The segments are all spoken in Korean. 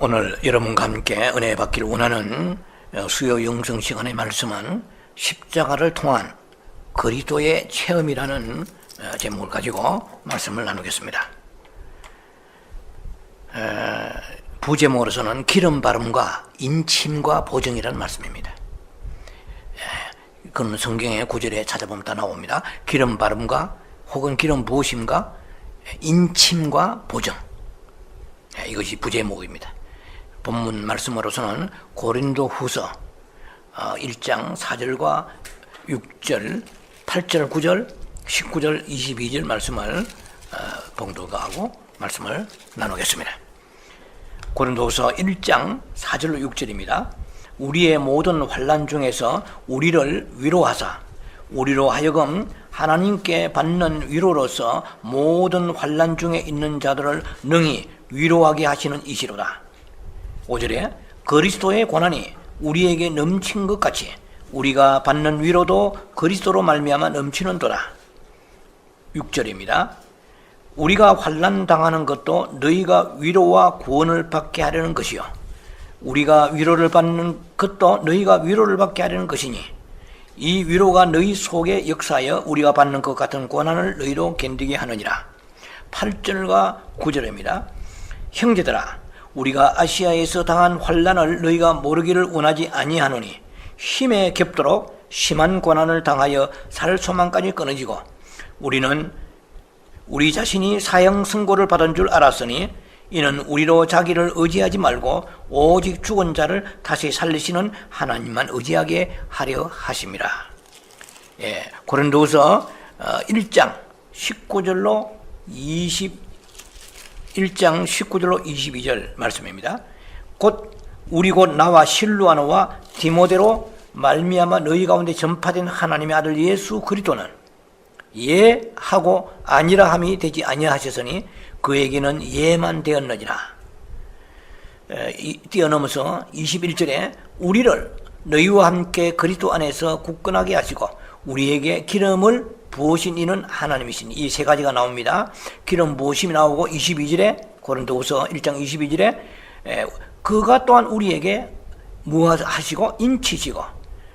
오늘 여러분과 함께 은혜 받기를 원하는 수요 영성 시간의 말씀은 십자가를 통한 그리스도의 체험이라는 제목을 가지고 말씀을 나누겠습니다. 부제목으로서는 기름 바름과 인침과 보정이라는 말씀입니다. 그건 성경의 구절에 찾아보면 다 나옵니다. 기름 바름과 혹은 기름 부으심과 인침과 보정, 이것이 부제목입니다. 본문 말씀으로서는 고린도 후서 1장 4절과 6절, 8절, 9절, 19절, 22절 말씀을 봉독하고 말씀을 나누겠습니다. 고린도 후서 1장 4절로 6절입니다. 우리의 모든 환난 중에서 우리를 위로하사 우리로 하여금 하나님께 받는 위로로서 모든 환난 중에 있는 자들을 능히 위로하게 하시는 이시로다. 5절에 그리스도의 고난이 우리에게 넘친 것 같이 우리가 받는 위로도 그리스도로 말미암아 넘치는도다. 6절입니다. 우리가 환난 당하는 것도 너희가 위로와 구원을 받게 하려는 것이요 우리가 위로를 받는 것도 너희가 위로를 받게 하려는 것이니 이 위로가 너희 속에 역사하여 우리가 받는 것 같은 고난을 너희로 견디게 하느니라. 8절과 9절입니다. 형제들아 우리가 아시아에서 당한 환난을 너희가 모르기를 원하지 아니하노니 힘에 겹도록 심한 고난을 당하여 살 소망까지 끊어지고 우리는 우리 자신이 사형 선고를 받은 줄 알았으니 이는 우리로 자기를 의지하지 말고 오직 죽은 자를 다시 살리시는 하나님만 의지하게 하려 하심이라. 고린도후서 1장 19절로 22절 말씀입니다. 우리 곧 나와 실루아노와 디모데로 말미암아 너희 가운데 전파된 하나님의 아들 예수 그리스도는 예 하고 아니라 함이 되지 아니하셨으니 그에게는 예만 되었느니라. 뛰어넘어서 21절에 우리를 너희와 함께 그리스도 안에서 굳건하게 하시고 우리에게 기름을 부으신 이는 하나님이시니 이 세 가지가 나옵니다. 기름 부으심이 나오고 22절에 고린도후서 1장 22절에 그가 또한 우리에게 무하시고 인치시고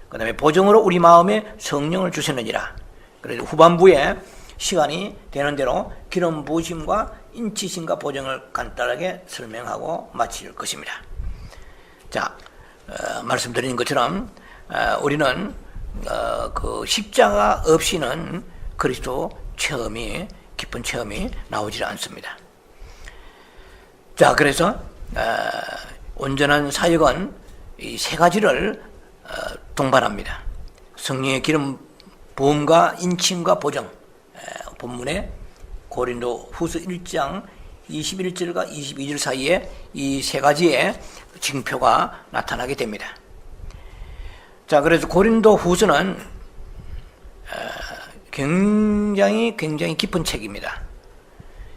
그 다음에 보정으로 우리 마음에 성령을 주셨느니라. 그래서 후반부에 시간이 되는 대로 기름 부으심과 인치심과 보정을 간단하게 설명하고 마칠 것입니다. 자, 말씀드린 것처럼 우리는 그 십자가 없이는 그리스도 체험이 깊은 체험이 나오질 않습니다. 자, 그래서 온전한 사역은 이 세 가지를 동반합니다. 성령의 기름 부음과 인침과 보정. 본문에 고린도 후서 1장 21절과 22절 사이에 이 세 가지의 징표가 나타나게 됩니다. 자, 그래서 고린도 후서는 굉장히 깊은 책입니다.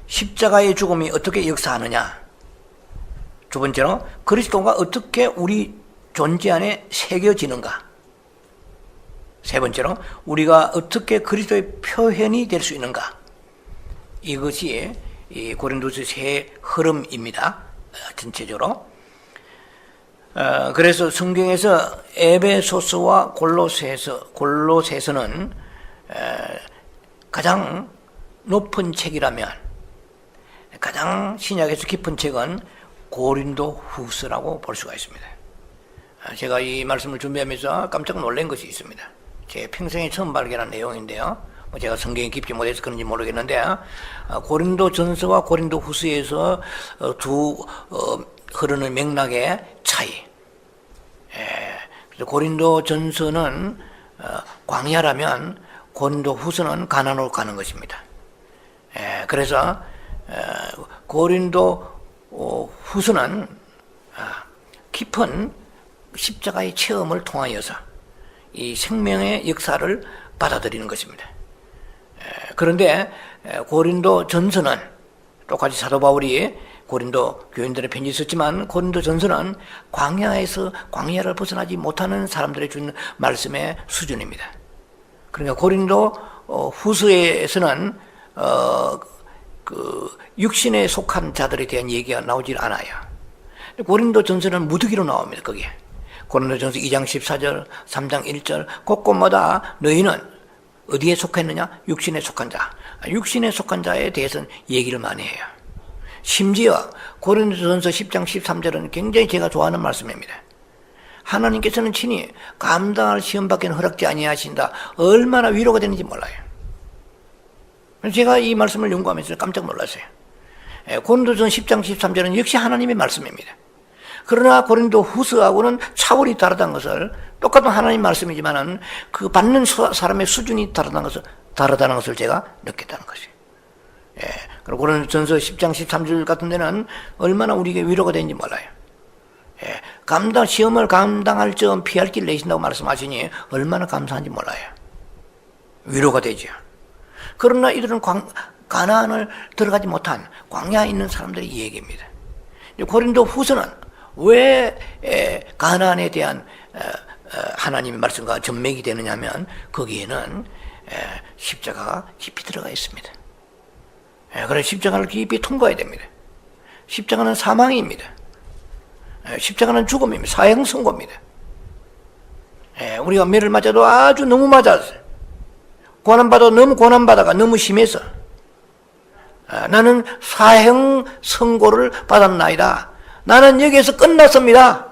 십자가의 죽음이 어떻게 역사하느냐. 두 번째로 그리스도가 어떻게 우리 존재 안에 새겨지는가. 세 번째로 우리가 어떻게 그리스도의 표현이 될 수 있는가. 이것이 이 고린도서 세 흐름입니다. 전체적으로. 그래서 성경에서 에베소서와 골로새서는 가장 높은 책이라면 가장 신약에서 깊은 책은 고린도 후서라고 볼 수가 있습니다. 제가 이 말씀을 준비하면서 깜짝 놀란 것이 있습니다. 제 평생에 처음 발견한 내용인데요. 제가 성경에 깊이 못해서 그런지 모르겠는데 고린도 전서와 고린도 후서에서 두 흐르는 맥락의 차이. 그래서 고린도 전서는 광야라면 고린도 후서는 가나안으로 가는 것입니다. 그래서 고린도 후서는 깊은 십자가의 체험을 통하여서 이 생명의 역사를 받아들이는 것입니다. 그런데 고린도 전서는 똑같이 사도 바울이 고린도 교인들의 편지 썼지만 고린도 전서는 광야를 벗어나지 못하는 사람들의 준 말씀의 수준입니다. 그러니까 고린도 후서에서는 그 육신에 속한 자들에 대한 얘기가 나오질 않아요. 고린도 전서는 무더기로 나옵니다. 거기에 고린도 전서 2장 14절 3장 1절 곳곳마다 너희는 어디에 속했느냐? 육신에 속한 자. 육신에 속한 자에 대해서는 얘기를 많이 해요. 심지어 고린도전서 10장 13절은 굉장히 제가 좋아하는 말씀입니다. 하나님께서는 친히 감당할 시험밖에 허락지 아니하신다. 얼마나 위로가 되는지 몰라요. 제가 이 말씀을 연구하면서 깜짝 놀랐어요. 고린도전 10장 13절은 역시 하나님의 말씀입니다. 그러나 고린도 후서하고는 차원이 다르다는 것을, 똑같은 하나님 말씀이지만은 그 받는 사람의 수준이 다르다는 것을 제가 느꼈다는 것이에요. 그리고 고린도전서 10장 13절 같은 데는 얼마나 우리에게 위로가 되는지 몰라요. 시험을 감당할 점 피할 길 내신다고 말씀하시니 얼마나 감사한지 몰라요. 위로가 되죠. 그러나 이들은 가나안을 들어가지 못한 광야에 있는 사람들의 얘기입니다. 고린도 후서는 왜 가나안에 대한 하나님의 말씀과 전맥이 되느냐 하면 거기에는 십자가가 깊이 들어가 있습니다. 그래서 십자가를 깊이 통과해야 됩니다. 십자가는 사망입니다. 십자가는 죽음입니다. 사형 선고입니다. 우리가 매를 맞아도 아주 너무 맞았어요. 고난받아도 너무 고난받아가 너무 심해서 나는 사형 선고를 받았나이다. 나는 여기에서 끝났습니다.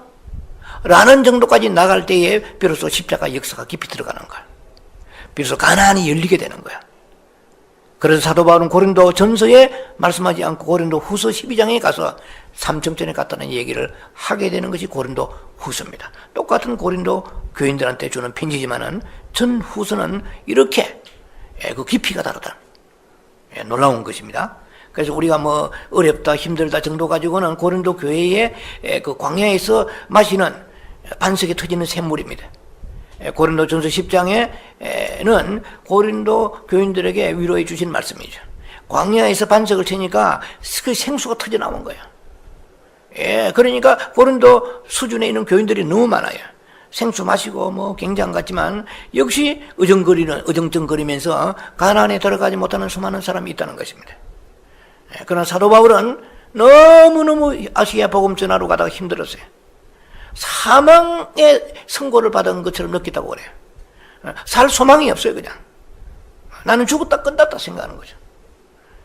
라는 정도까지 나갈 때에 비로소 십자가 역사가 깊이 들어가는 거야. 비로소 가나안이 열리게 되는 거야. 그래서 사도 바울은 고린도 전서에 말씀하지 않고 고린도 후서 12장에 가서 삼청전에 갔다는 얘기를 하게 되는 것이 고린도 후서입니다. 똑같은 고린도 교인들한테 주는 편지지만은 전 후서는 이렇게 그 깊이가 다르다. 놀라운 것입니다. 그래서 우리가 뭐 어렵다 힘들다 정도 가지고는 고린도 교회의 그 광야에서 마시는 반석에 터지는 샘물입니다. 고린도 전서 10장에는 고린도 교인들에게 위로해 주신 말씀이죠. 광야에서 반석을 채니까 그 생수가 터져 나온 거예요. 그러니까 고린도 수준에 있는 교인들이 너무 많아요. 생수 마시고 뭐 굉장한 것 같지만 역시 어정쩡거리면서 가나안에 들어가지 못하는 수많은 사람이 있다는 것입니다. 그러나 사도 바울은 너무너무 아시아 복음 전하러 가다가 힘들었어요. 사망의 선고를 받은 것처럼 느꼈다고 그래요. 살 소망이 없어요. 그냥 나는 죽었다 끝났다 생각하는 거죠.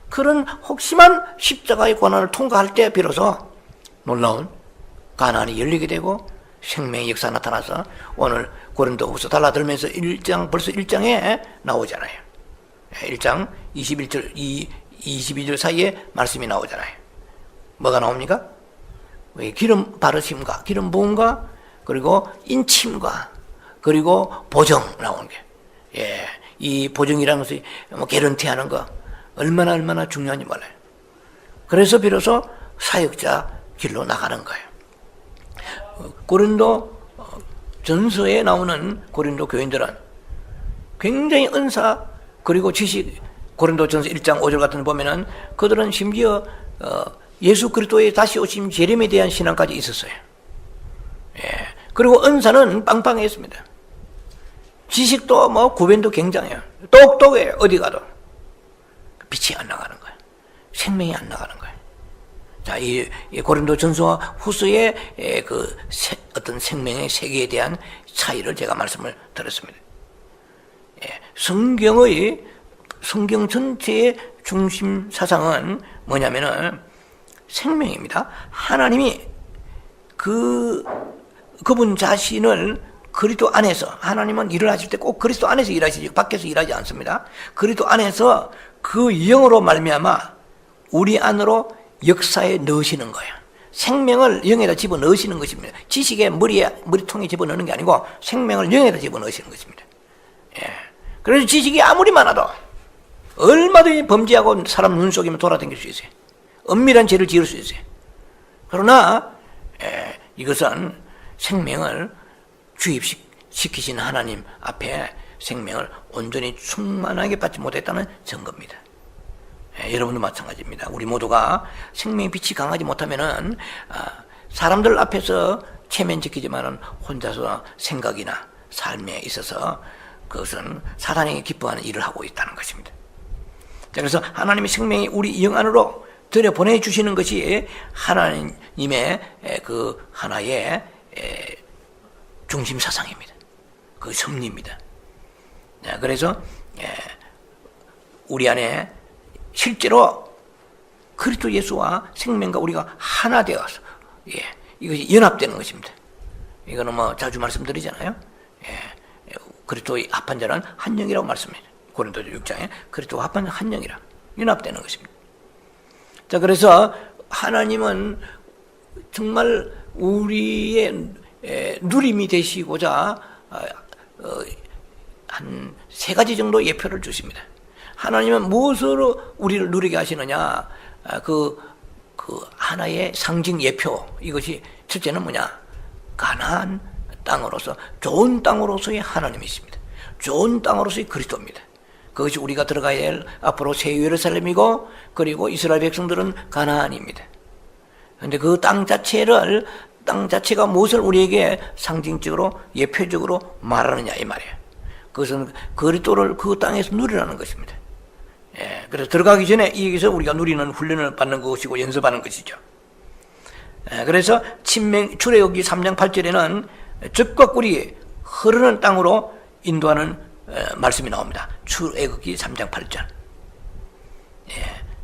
그런 혹시만 십자가의 고난을 통과할 때 비로소 놀라운 가나안이 열리게 되고 생명의 역사가 나타나서 오늘 고린도후서 달라들면서 벌써 1장에 나오잖아요. 1장 22절 사이에 말씀이 나오잖아요. 뭐가 나옵니까? 기름 바르심과 기름 부음과 그리고 인침과 그리고 보정 나오는 게, 이 보정이라는 것이 뭐 개런티하는 거 얼마나 중요한지 몰라요. 그래서 비로소 사역자 길로 나가는 거예요. 고린도 전서에 나오는 고린도 교인들은 굉장히 은사 그리고 지식, 고린도 전서 1장 5절 같은 데 보면은 그들은 심지어 예수 그리스도의 다시 오심 재림에 대한 신앙까지 있었어요. 그리고 은사는 빵빵했습니다. 지식도 뭐 구변도 굉장해요. 똑똑해요. 어디 가도 빛이 안 나가는 거예요. 생명이 안 나가는 거예요. 자, 이 고린도 전서와 후서의 그 어떤 생명의 세계에 대한 차이를 제가 말씀을 드렸습니다. 성경 전체의 중심 사상은 뭐냐면은 생명입니다. 하나님이 그분 자신을 그리스도 안에서, 하나님은 일을 하실 때 꼭 그리스도 안에서 일하시지 밖에서 일하지 않습니다. 그리스도 안에서 그 영으로 말미암아 우리 안으로 역사에 넣으시는 거예요. 생명을 영에다 집어넣으시는 것입니다. 지식의 머리통에 집어넣는 게 아니고 생명을 영에다 집어넣으시는 것입니다. 그래서 지식이 아무리 많아도 얼마든지 범죄하고 사람 눈 속이면 돌아다닐 수 있어요. 엄밀한 죄를 지을 수 있어요. 그러나 이것은 생명을 주입시키신 하나님 앞에 생명을 온전히 충만하게 받지 못했다는 증거입니다. 여러분도 마찬가지입니다. 우리 모두가 생명의 빛이 강하지 못하면은 사람들 앞에서 체면지키지만은 혼자서 생각이나 삶에 있어서 그것은 사단이 기뻐하는 일을 하고 있다는 것입니다. 자, 그래서 하나님의 생명이 우리 영 안으로 들여 보내주시는 것이 하나님의 그 하나의 중심 사상입니다. 그 섭리입니다. 그래서 우리 안에 실제로 그리스도 예수와 생명과 우리가 하나 되어서 이것이 연합되는 것입니다. 이거는 뭐 자주 말씀드리잖아요. 그리스도의 합한 자는 한 영이라고 말씀합니다. 고린도서 6장에 그리스도와 합한 자는 한 영이라 연합되는 것입니다. 자, 그래서 하나님은 정말 우리의 누림이 되시고자 한 세 가지 정도 예표를 주십니다. 하나님은 무엇으로 우리를 누리게 하시느냐? 그 하나의 상징 예표, 이것이 첫째는 뭐냐? 가나안 땅으로서, 좋은 땅으로서의 하나님이십니다. 좋은 땅으로서의 그리스도입니다. 그것이 우리가 들어가야 될 앞으로 새 예루살렘이고, 그리고 이스라엘 백성들은 가나안입니다. 그런데 그 땅 자체가 무엇을 우리에게 상징적으로 예표적으로 말하느냐 이 말이에요. 그것은 그리스도를 그 땅에서 누리라는 것입니다. 그래서 들어가기 전에 여기서 우리가 누리는 훈련을 받는 것이고 연습하는 것이죠. 그래서 출애굽기 3장 8절에는 젖과 꿀이 흐르는 땅으로 인도하는 말씀이 나옵니다. 출애굽기 3장 8절.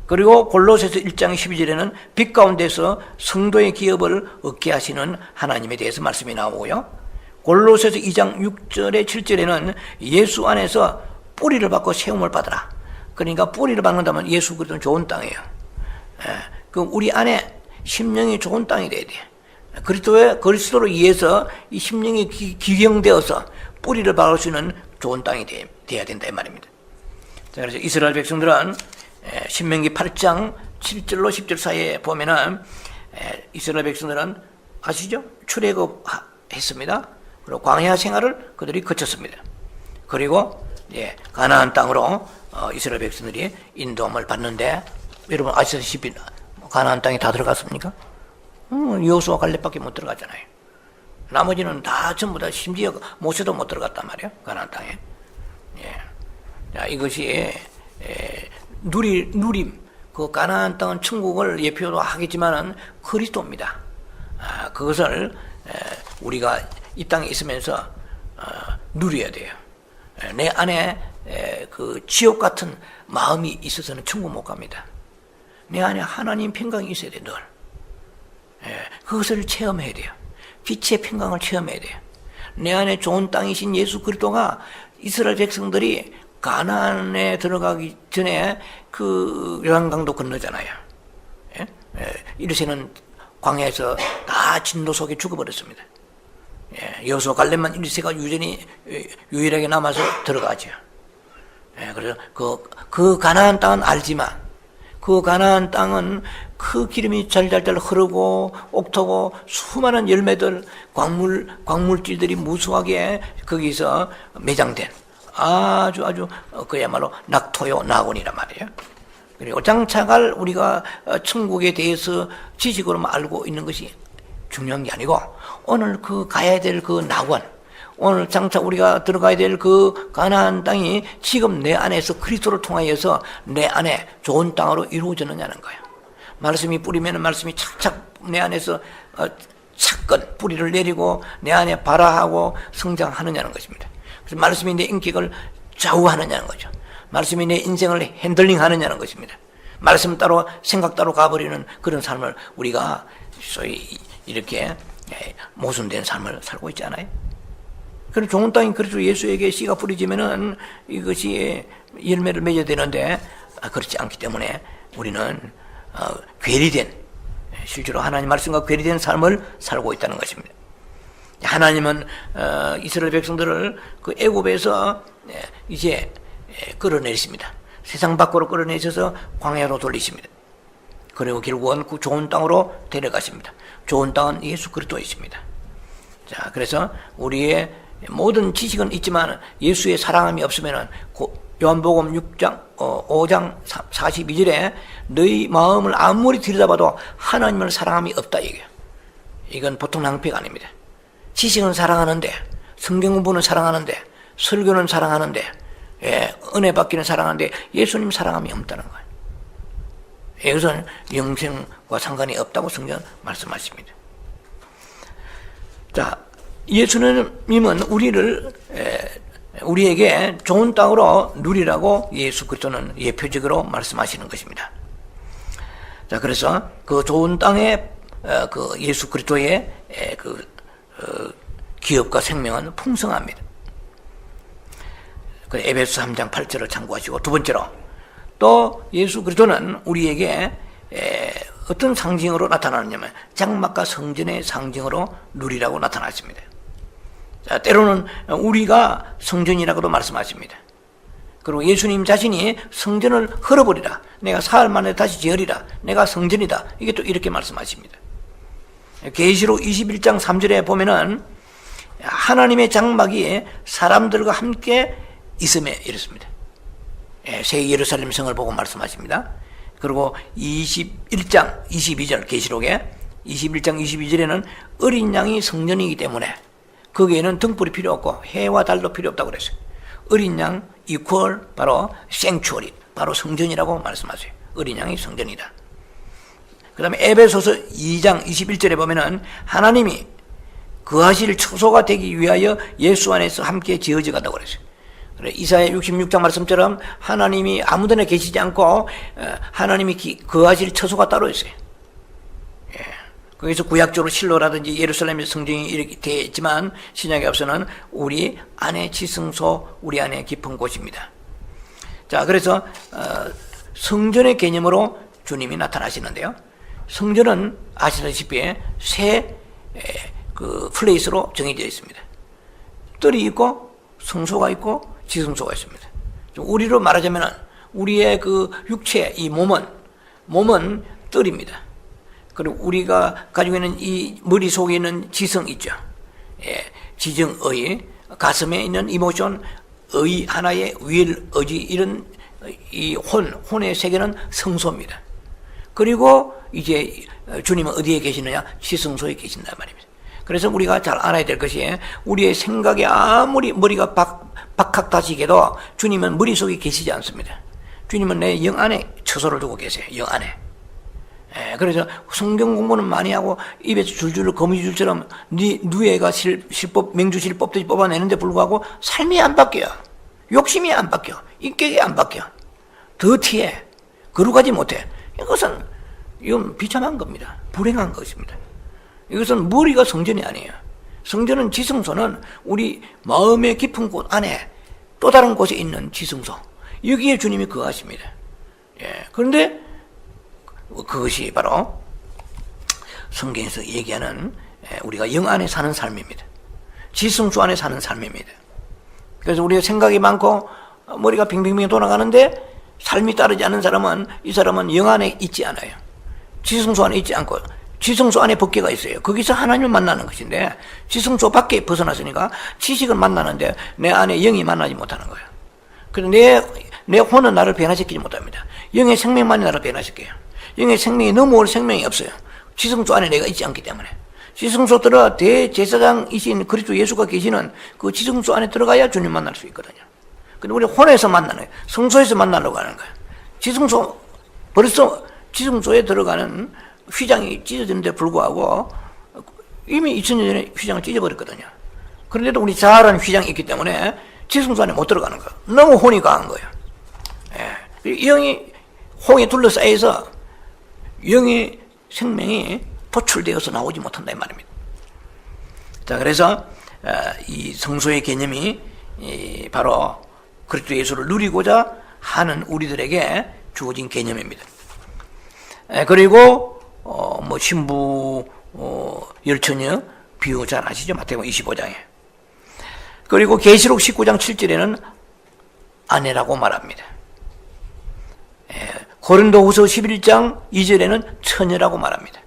그리고 골로새서 1장 12절에는 빛 가운데서 성도의 기업을 얻게 하시는 하나님에 대해서 말씀이 나오고요. 골로새서 2장 6절에 7절에는 예수 안에서 뿌리를 받고 세움을 받으라. 그러니까 뿌리를 받는다면 예수 그리스도는 좋은 땅이에요. 그 우리 안에 심령이 좋은 땅이 돼야 돼요. 그리스도로 인해서 이 심령이 기경되어서 뿌리를 박을 수 있는 좋은 땅이 돼야 된다 이 말입니다. 자, 그래서 이스라엘 백성들은 신명기 8장 7절로 10절 사이에 보면은 이스라엘 백성들은 아시죠? 출애굽했습니다. 그리고 광야 생활을 그들이 거쳤습니다. 그리고 가나안 땅으로 이스라엘 백성들이 인도함을 받는데, 여러분 아시다시피 가나안 땅에 다 들어갔습니까? 여호수아 갈렙밖에 못 들어갔잖아요. 나머지는 다 전부 다 심지어 모세도 못 들어갔단 말이에요. 가나안 땅에. 자, 이것이 누림, 그 가나안 땅은 천국을 예표로 하겠지만은 그리스도입니다. 그것을 우리가 이 땅에 있으면서 누려야 돼요. 내 안에 그 지옥 같은 마음이 있어서는 천국 못 갑니다. 내 안에 하나님 평강이 있어야 돼, 늘. 그것을 체험해야 돼요. 빛의 평강을 체험해야 돼요. 내 안에 좋은 땅이신 예수 그리스도가 이스라엘 백성들이 가나안에 들어가기 전에 그 요단강도 건너잖아요. 이르세는 광야에서 다 진도 속에 죽어버렸습니다. 여호수아 갈렙만 이르세가 유일하게 남아서 들어가죠. 그래서 그 가나안 땅은 알지만, 그 가나안 땅은 그 기름이 잘잘잘 흐르고 옥토고 수많은 열매들, 광물질들이 무수하게 거기서 매장된 아주 그야말로 낙토요 낙원이란 말이에요. 그리고 장차갈 우리가 천국에 대해서 지식으로만 알고 있는 것이 중요한 게 아니고, 오늘 가야 될 그 낙원, 오늘 장차 우리가 들어가야 될 그 가나안 땅이 지금 내 안에서 그리스도를 통하여서 내 안에 좋은 땅으로 이루어졌느냐는 거예요. 말씀이 뿌리면 말씀이 착착 내 안에서 착건 뿌리를 내리고 내 안에 발화하고 성장하느냐는 것입니다. 그래서 말씀이 내 인격을 좌우하느냐는 거죠. 말씀이 내 인생을 핸들링 하느냐는 것입니다. 말씀 따로 생각 따로 가버리는 그런 삶을 우리가 소위 이렇게 모순된 삶을 살고 있지 않아요? 그런 좋은 땅인 그리스도 예수에게 씨가 뿌려지면은 이것이 열매를 맺어야 되는데 그렇지 않기 때문에 우리는 괴리된, 실제로 하나님 말씀과 괴리된 삶을 살고 있다는 것입니다. 하나님은 이스라엘 백성들을 그 애굽에서 이제 끌어내십니다. 세상 밖으로 끌어내셔서 광야로 돌리십니다. 그리고 결국은 그 좋은 땅으로 데려가십니다. 좋은 땅은 예수 그리스도이십니다. 자, 그래서 우리의 모든 지식은 있지만 예수의 사랑함이 없으면은 요한복음 5장 42절에 너희 마음을 아무리 들여다봐도 하나님을 사랑함이 없다 이게요. 이건 보통 낭패가 아닙니다. 지식은 사랑하는데, 성경 공부는 사랑하는데, 설교는 사랑하는데, 은혜 받기는 사랑하는데 예수님 사랑함이 없다는 거예요. 이것은 영생과 상관이 없다고 성경 말씀하십니다. 자, 예수님은 우리에게 좋은 땅으로 누리라고 예수 그리스도는 예표적으로 말씀하시는 것입니다. 자, 그래서 그 좋은 땅에 그 예수 그리스도의 기업과 생명은 풍성합니다. 그 에베소 3장 8절을 참고하시고, 두 번째로 또 예수 그리스도는 우리에게 어떤 상징으로 나타나느냐면 장막과 성전의 상징으로 누리라고 나타났습니다. 자, 때로는 우리가 성전이라고도 말씀하십니다. 그리고 예수님 자신이 성전을 헐어버리라, 내가 사흘 만에 다시 지으리라, 내가 성전이다, 이게 또 이렇게 말씀하십니다. 계시록 21장 3절에 보면은 하나님의 장막이 사람들과 함께 있음에 이렇습니다. 새 예루살렘 성을 보고 말씀하십니다. 그리고 21장 22절 계시록에 21장 22절에는 어린 양이 성전이기 때문에 거기에는 등불이 필요 없고 해와 달도 필요 없다고 그랬어요. 어린 양 이퀄 바로 생추어리, 바로 성전이라고 말씀하세요. 어린 양이 성전이다. 그 다음에 에베소서 2장 21절에 보면은 하나님이 거하실 처소가 되기 위하여 예수 안에서 함께 지어져 간다고 그랬어요. 이사야 66장 말씀처럼 하나님이 아무데나 계시지 않고 하나님이 거하실 처소가 따로 있어요. 거기서 구약적으로 실로라든지 예루살렘의 성전이 이렇게 되어 있지만 신약에 앞서는 우리 안에 지성소, 우리 안에 깊은 곳입니다. 자, 그래서 성전의 개념으로 주님이 나타나시는데요. 성전은 아시다시피 세 플레이스로 정해져 있습니다. 뜰이 있고 성소가 있고 지성소가 있습니다. 우리로 말하자면 우리의 그 육체, 이 몸은 뜰입니다. 그리고 우리가 가지고 있는 이 머릿속에 있는 지성 있죠. 지정의, 가슴에 있는 이모션, 의 하나의 윌, 의지, 이런 이 혼의 세계는 성소입니다. 그리고 이제 주님은 어디에 계시느냐? 지성소에 계신단 말입니다. 그래서 우리가 잘 알아야 될 것이, 우리의 생각에 아무리 머리가 박학다식해도 주님은 머릿속에 계시지 않습니다. 주님은 내 영 안에 처소를 두고 계세요. 영 안에. 그래서 성경 공부는 많이 하고 입에서 줄줄 거미줄처럼 누에가 실법, 맹주실법들이 뽑아내는데 불구하고 삶이 안 바뀌어. 욕심이 안 바뀌어. 인격이 안 바뀌어. 더티해. 거룩하지 못해. 이건 비참한 겁니다. 불행한 것입니다. 이것은 머리가 성전이 아니에요. 성전은, 지성소는 우리 마음의 깊은 곳 안에 또 다른 곳에 있는 지성소, 여기에 주님이 거하십니다. 그런데 그것이 바로 성경에서 얘기하는 우리가 영 안에 사는 삶입니다. 지성소 안에 사는 삶입니다. 그래서 우리가 생각이 많고 머리가 빙빙빙 돌아가는데 삶이 따르지 않는 사람은, 이 사람은 영 안에 있지 않아요. 지성소 안에 있지 않고, 지성소 안에 법궤가 있어요. 거기서 하나님을 만나는 것인데 지성소 밖에 벗어났으니까 지식을 만나는데 내 안에 영이 만나지 못하는 거예요. 그래서 내 혼은 나를 변화시키지 못합니다. 영의 생명만이 나를 변화시켜요. 영의 생명이 넘어올 생명이 없어요. 지성소 안에 내가 있지 않기 때문에. 지성소 들어 대제사장이신 그리스도 예수가 계시는 그 지성소 안에 들어가야 주님 만날 수 있거든요. 근데 우리 혼에서 만나는 거예요. 성소에서 만나려고 하는 거예요. 벌써 지성소에 들어가는 휘장이 찢어졌는데 불구하고 이미 2000년 전에 휘장을 찢어버렸거든요. 그런데도 우리 잘 아는 휘장이 있기 때문에 지성소 안에 못 들어가는 거예요. 너무 혼이 강한 거예요. 영이 홍에 둘러싸여서 영의 생명이 도출되어서 나오지 못한다 이 말입니다. 자, 그래서 이 성소의 개념이 바로 그리스도 예수를 누리고자 하는 우리들에게 주어진 개념입니다. 그리고 신부 열처녀 비유 잘 아시죠? 마태복음 25장에. 그리고 계시록 19장 7절에는 아내라고 말합니다. 고린도후서 11장 2절에는 처녀라고 말합니다.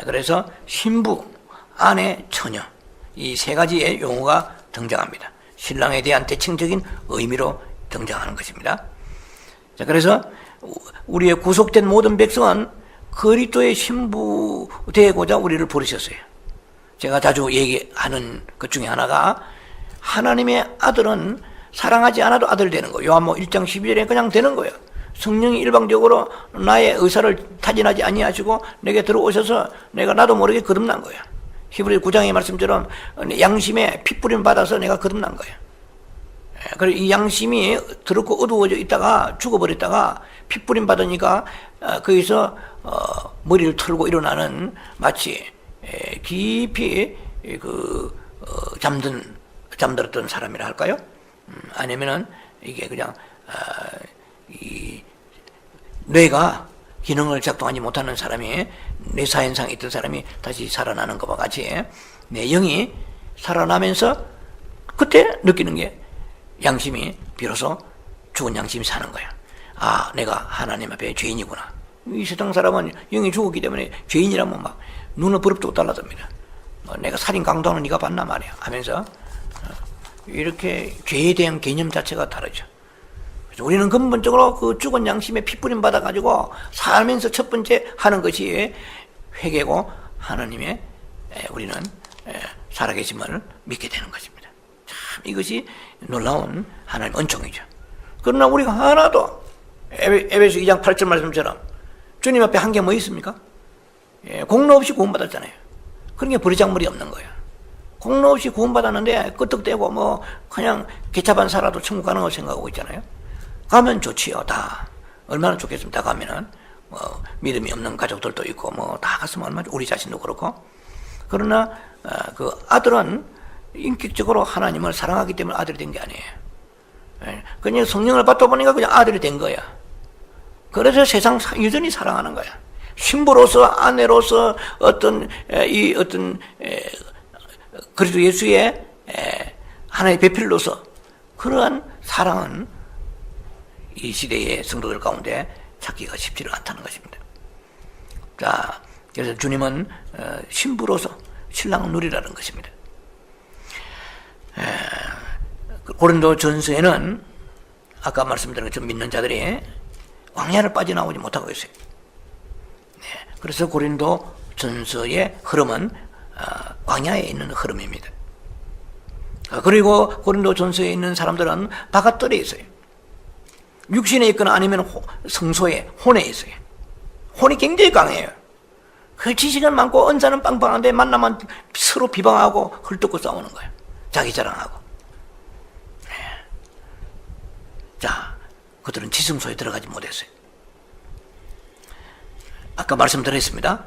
그래서 신부, 아내, 처녀, 이 세 가지의 용어가 등장합니다. 신랑에 대한 대칭적인 의미로 등장하는 것입니다. 자, 그래서 우리의 구속된 모든 백성은 그리스도의 신부 되고자 우리를 부르셨어요. 제가 자주 얘기하는 것 중에 하나가, 하나님의 아들은 사랑하지 않아도 아들 되는 거예요. 요한복음 1장 12절에 그냥 되는 거예요. 성령이 일방적으로 나의 의사를 타진하지 아니하시고 내게 들어오셔서 내가 나도 모르게 거듭난 거야. 히브리 9장의 말씀처럼 양심에 핏부림 받아서 내가 거듭난 거야. 그리고 이 양심이 더럽고 어두워져 있다가 죽어버렸다가 핏부림 받으니까 거기서 머리를 털고 일어나는 마치 깊이 잠들었던 사람이라 할까요? 아니면은 이게 그냥 이 뇌가 기능을 작동하지 못하는 사람이, 뇌사현상이 있던 사람이 다시 살아나는 것과 같이 내 영이 살아나면서 그때 느끼는 게 양심이 비로소 죽은 양심이 사는 거야. 아, 내가 하나님 앞에 죄인이구나. 이 세상 사람은 영이 죽었기 때문에 죄인이라면 막 눈을 부릅뜨고 달라듭니다. 내가 살인 강도하는 네가 봤나 말이야 하면서 이렇게 죄에 대한 개념 자체가 다르죠. 그래서 우리는 근본적으로 그 죽은 양심에 핏부림 받아가지고 살면서 첫 번째 하는 것이 회개고 하나님의 우리는 살아계심을 믿게 되는 것입니다. 참 이것이 놀라운 하나님의 은총이죠. 그러나 우리가 하나도 에베소 2장 8절 말씀처럼 주님 앞에 한 게 뭐 있습니까? 공로 없이 구원받았잖아요. 그런 게 버리장머리 없는 거예요. 공로 없이 구원받았는데 끄떡대고 뭐 그냥 개차반 살아도 천국 가는 걸 생각하고 있잖아요. 가면 좋지요. 다 얼마나 좋겠습니까? 가면은 뭐 믿음이 없는 가족들도 있고 뭐 다 갔으면 얼마나 우리 자신도 그렇고. 그러나 그 아들은 인격적으로 하나님을 사랑하기 때문에 아들이 된 게 아니에요. 그냥 성령을 받다 보니까 그냥 아들이 된 거야. 그래서 세상 여전히 사랑하는 거야. 신부로서, 아내로서, 그리스도 예수의 하나의 배필로서 그러한 사랑은 이 시대의 성도들 가운데 찾기가 쉽지가 않다는 것입니다. 자, 그래서 주님은 신부로서 신랑을 누리라는 것입니다. 고린도 전서에는 아까 말씀드린 것처럼 믿는 자들이 광야를 빠져나오지 못하고 있어요. 그래서 고린도 전서의 흐름은 광야에 있는 흐름입니다. 그리고 고린도 전서에 있는 사람들은 바깥들에 있어요. 육신에 있거나 아니면 성소에, 혼에 있어요. 혼이 굉장히 강해요. 그 지식은 많고 언사는 빵빵한데 만나면 서로 비방하고 헐뜯고 싸우는 거예요. 자기 자랑하고. 자, 그들은 지성소에 들어가지 못했어요. 아까 말씀드렸습니다.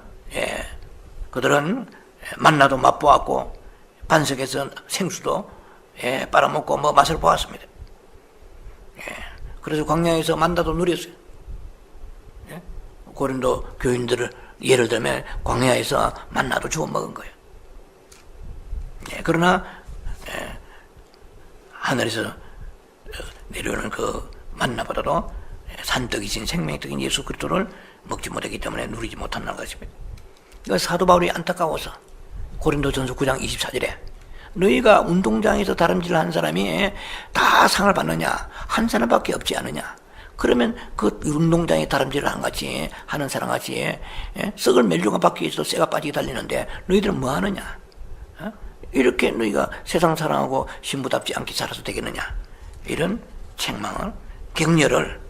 그들은 만나도 맛보았고 반석에서 생수도 빨아먹고 뭐 맛을 보았습니다. 그래서 광야에서 만나도 누렸어요. 고린도 교인들을 예를 들면 광야에서 만나도 주워 먹은 거예요. 그러나 하늘에서 내려오는 그 만나보다도 산떡이신 생명떡인 예수 그리스도를 먹지 못했기 때문에 누리지 못한다는 것입니다. 이거 사도 바울이 안타까워서 고린도전서 9장 24절에 너희가 운동장에서 다름질 한 사람이 다 상을 받느냐? 한 사람밖에 없지 않느냐? 그러면 그 운동장에 다름질을 하는 사람 같이 썩을 멜류가 바퀴에 있어 쇠가 빠지게 달리는데 너희들은 뭐 하느냐? 이렇게 너희가 세상 사랑하고 신부답지 않게 살아서 되겠느냐? 이런 책망을, 격려를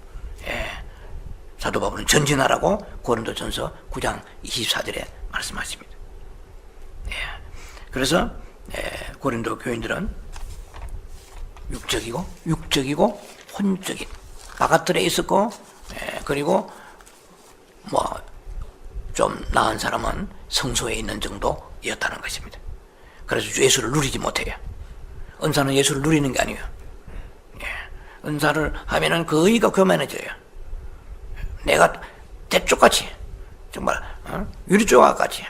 사도 바울은 전진하라고 고린도전서 9장 24절에 말씀하십니다. 그래서 고린도 교인들은 육적이고 혼적인 바깥들에 있었고 그리고 뭐 좀 나은 사람은 성소에 있는 정도였다는 것입니다. 그래서 예수를 누리지 못해요. 은사는 예수를 누리는 게 아니에요. 은사를 하면은 거의가 교만해져요. 내가 대쪽같이 정말 유리조각같이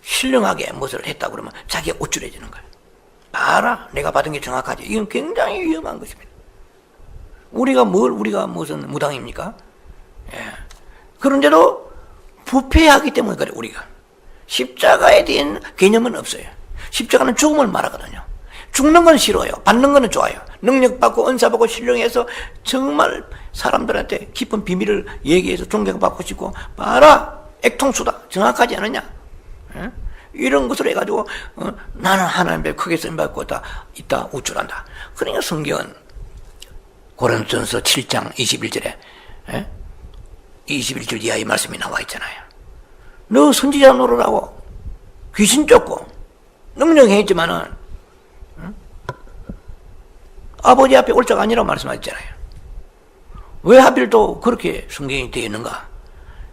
신령하게 무엇을 했다 그러면 자기가 우쭐해지는 거예요. 알아, 내가 받은 게 정확하지. 이건 굉장히 위험한 것입니다. 우리가 무슨 무당입니까? 그런데도 부패하기 때문에 그래. 우리가 십자가에 대한 개념은 없어요. 십자가는 죽음을 말하거든요. 죽는 건 싫어요. 받는 건 좋아요. 능력받고 은사받고 신령해서 정말 사람들한테 깊은 비밀을 얘기해서 존경받고 싶고 봐라, 액통수다. 정확하지 않느냐? 이런 것을 해가지고 나는 하나님의 크게 쓰임받고 있다 우쭐한다. 그러니까 성경은 고린도전서 7장 21절에 21절 이하의 말씀이 나와 있잖아요. 너 선지자 노릇하고 귀신 쫓고 능력했지만은 아버지 앞에 올 자가 아니라고 말씀하셨잖아요. 왜 하필 또 그렇게 성경이 되어 있는가?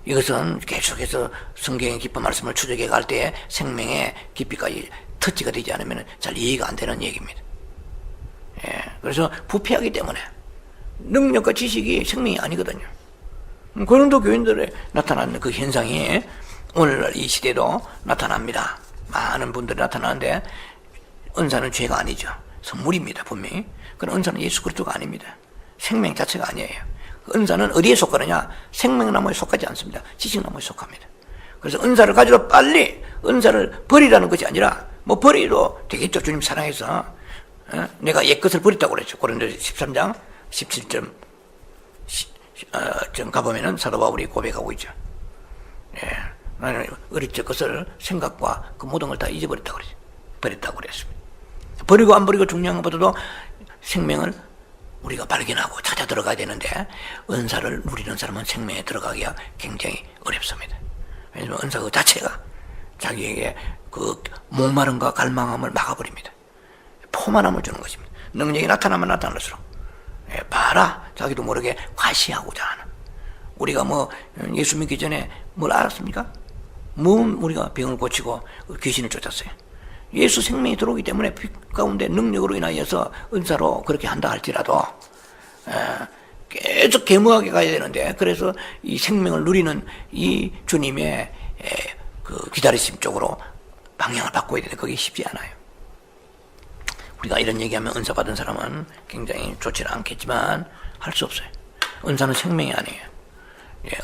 이것은 계속해서 성경의 깊은 말씀을 추적해 갈 때 생명의 깊이까지 터치가 되지 않으면 잘 이해가 안 되는 얘기입니다. 그래서 부패하기 때문에 능력과 지식이 생명이 아니거든요. 고린도 교인들에 나타나는 그 현상이 오늘날 이 시대도 나타납니다. 많은 분들이 나타나는데 은사는 죄가 아니죠. 선물입니다. 분명히. 그런 은사는 예수 그리스도가 아닙니다. 생명 자체가 아니에요. 은사는 어디에 속하느냐? 생명나무에 속하지 않습니다. 지식나무에 속합니다. 그래서 은사를 가지고 빨리 은사를 버리라는 것이 아니라 뭐 버리도 되겠죠. 주님 사랑해서 내가 옛것을 버렸다고 그랬죠. 고린도 13장 17점 가보면은 사도 바울이 고백하고 있죠. 나는 어릴 적 것을 생각과 그 모든 걸 다 잊어버렸다고 그랬죠. 버렸다고 그랬습니다. 버리고 안 버리고 중요한 것보다도 생명을 우리가 발견하고 찾아 들어가야 되는데 은사를 누리는 사람은 생명에 들어가기가 굉장히 어렵습니다. 왜냐하면 은사 그 자체가 자기에게 그 목마름과 갈망함을 막아버립니다. 포만함을 주는 것입니다. 능력이 나타나면 나타날수록 봐라 자기도 모르게 과시하고자 하는. 우리가 뭐 예수 믿기 전에 뭘 알았습니까? 우리가 병을 고치고 귀신을 쫓았어요. 예수 생명이 들어오기 때문에 피 가운데 능력으로 인하여서 은사로 그렇게 한다 할지라도 계속 계무하게 가야 되는데, 그래서 이 생명을 누리는 이 주님의 그 기다리심 쪽으로 방향을 바꿔야 되는데 그게 쉽지 않아요. 우리가 이런 얘기하면 은사 받은 사람은 굉장히 좋지는 않겠지만 할 수 없어요. 은사는 생명이 아니에요.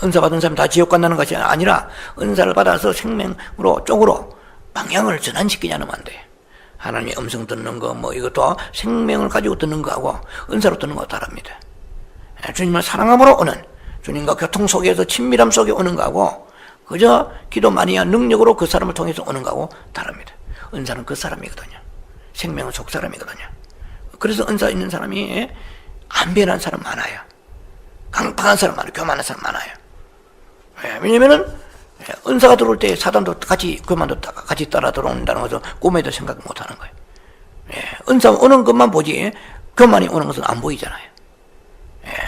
은사 받은 사람이 다 지옥 간다는 것이 아니라 은사를 받아서 생명으로 쪽으로 방향을 전환시키지 않으면 안 돼. 하나님의 음성 듣는 거 뭐 이것도 생명을 가지고 듣는 거하고 은사로 듣는 거 다릅니다. 주님을 사랑함으로 오는, 주님과 교통 속에서 친밀함 속에 오는 거하고 그저 기도 많이 한 능력으로 그 사람을 통해서 오는 거하고 다릅니다. 은사는 그 사람이거든요. 생명은 속 사람이거든요. 그래서 은사 있는 사람이 안 변한 사람 많아요. 강팍한 사람 많아요. 교만한 사람 많아요. 왜냐면은 은사가 들어올 때 사단도 같이 교만도 같이 따라 들어온다는 것은 꿈에도 생각 못 하는 거예요. 은사 오는 것만 보지 교만이 오는 것은 안 보이잖아요.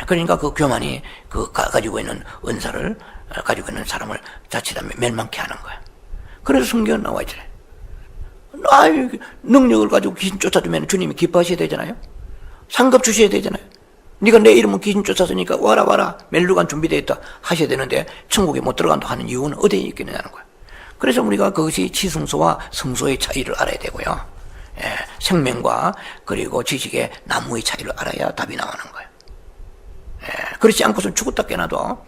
그러니까 그 교만이 그 가지고 있는 은사를 가지고 있는 사람을 자칫하면 멸망케 하는 거예요. 그래서 성경에 나와 있잖아요. 능력을 가지고 귀신 쫓아주면 주님이 기뻐하셔야 되잖아요. 상급 주셔야 되잖아요. 네가 내 이름은 귀신 쫓았으니까 와라 멜루간 준비되어 있다 하셔야 되는데 천국에 못 들어간다 하는 이유는 어디에 있겠느냐는 거예요. 그래서 우리가 그것이 지성소와 성소의 차이를 알아야 되고요. 생명과 그리고 지식의 나무의 차이를 알아야 답이 나오는 거예요. 그렇지 않고선 죽었다 깨나도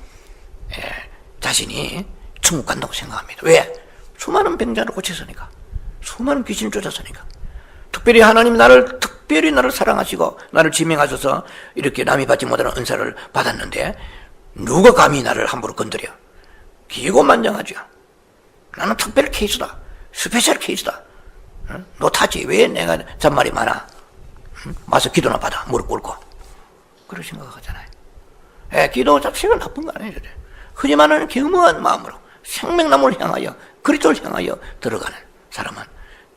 자신이 천국 간다고 생각합니다. 왜? 수많은 병자를 고쳤으니까, 수많은 귀신을 쫓았으니까. 특별히 하나님이 특별히 나를 사랑하시고 나를 지명하셔서 이렇게 남이 받지 못하는 은사를 받았는데 누가 감히 나를 함부로 건드려? 기고만장하죠. 나는 특별 케이스다. 스페셜 케이스다. 못하지. 왜 내가 잔말이 많아? 와서 기도나 받아. 무릎 꿇고. 그런 생각하잖아요. 기도 자체가 나쁜 거 아니에요. 하지만은 겸허한 마음으로 생명나무를 향하여 그리스도를 향하여 들어가는 사람은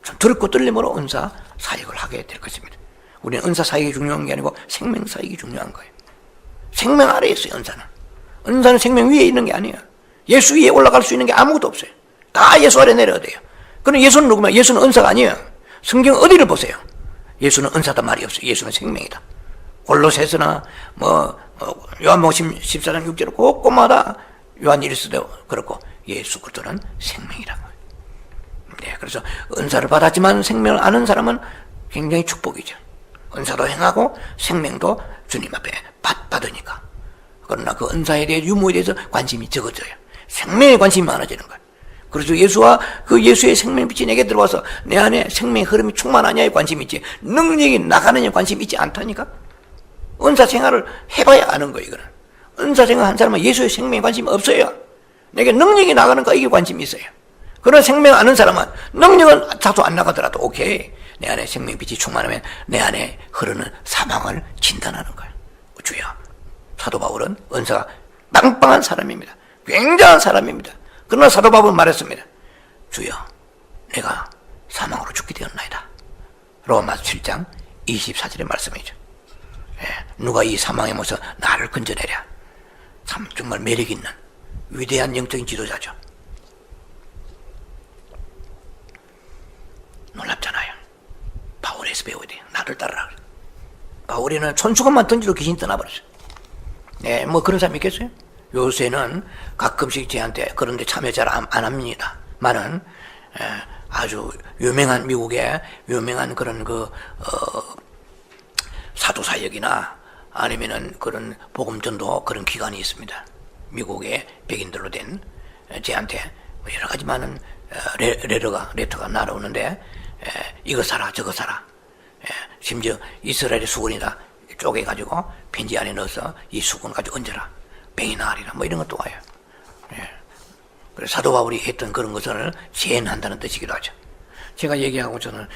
좀 두렵고 떨림으로 은사 사역을 하게 될 것입니다. 우리는 은사 사역이 중요한 게 아니고 생명 사역이 중요한 거예요. 생명 아래에 있어요. 은사는 생명 위에 있는 게 아니에요. 예수 위에 올라갈 수 있는 게 아무것도 없어요. 다 예수 아래 내려야 돼요. 그럼 예수는 누구면? 예수는 은사가 아니에요. 성경 어디를 보세요? 예수는 은사다 말이 없어요. 예수는 생명이다. 골로새서나 요한복음 14장 6절에 곳곳마다 요한 1서도 그렇고 예수 그리스도는 생명이라고. 그래서 은사를 받았지만 생명을 아는 사람은 굉장히 축복이죠. 은사도 행하고 생명도 주님 앞에 받으니까. 그러나 그 은사에 대해 유무에 대해서 관심이 적어져요. 생명에 관심이 많아지는 거예요. 그래서 예수와 그 예수의 생명빛이 내게 들어와서 내 안에 생명의 흐름이 충만하냐에 관심이 있지, 능력이 나가느냐에 관심이 있지 않다니까. 은사 생활을 해봐야 아는 거예요. 이거는. 은사 생활 한 사람은 예수의 생명에 관심이 없어요. 내게 능력이 나가는가 이게 관심이 있어요. 그런 생명 아는 사람은 능력은 자주 안 나가더라도 오케이. 내 안에 생명빛이 충만하면 내 안에 흐르는 사망을 진단하는 거예요. 주여. 사도 바울은 은사가 빵빵한 사람입니다. 굉장한 사람입니다. 그러나 사도 바울은 말했습니다. 주여, 내가 사망으로 죽게 되었나이다. 로마서 7장 24절의 말씀이죠. 누가 이 사망의 몸에서 나를 건져내랴. 참 정말 매력 있는 위대한 영적인 지도자죠. 놀랍잖아요. 바울에서 배워야 돼요. 나를 따르라. 바울이는 손수건만 던지로 귀신이 떠나버렸어요. 뭐 그런 사람이 있겠어요? 요새는 가끔씩 저한테 그런데 참여 잘 안 합니다. 많은 아주 유명한 미국의 유명한 그런 사도사역이나 아니면은 그런 복음전도 그런 기관이 있습니다. 미국의 백인들로 된 저한테 여러 가지 많은 레터가 날아오는데 이거 사라 저거 사라. 심지어 이스라엘의 수건이다 쪼개가지고 편지 안에 넣어서 이 수건 가지고 얹어라. 병이 나으리라. 뭐 이런 것도 와요. 그래서 사도 바울이 했던 그런 것을 제한한다는 뜻이기도 하죠. 제가 얘기하고 저는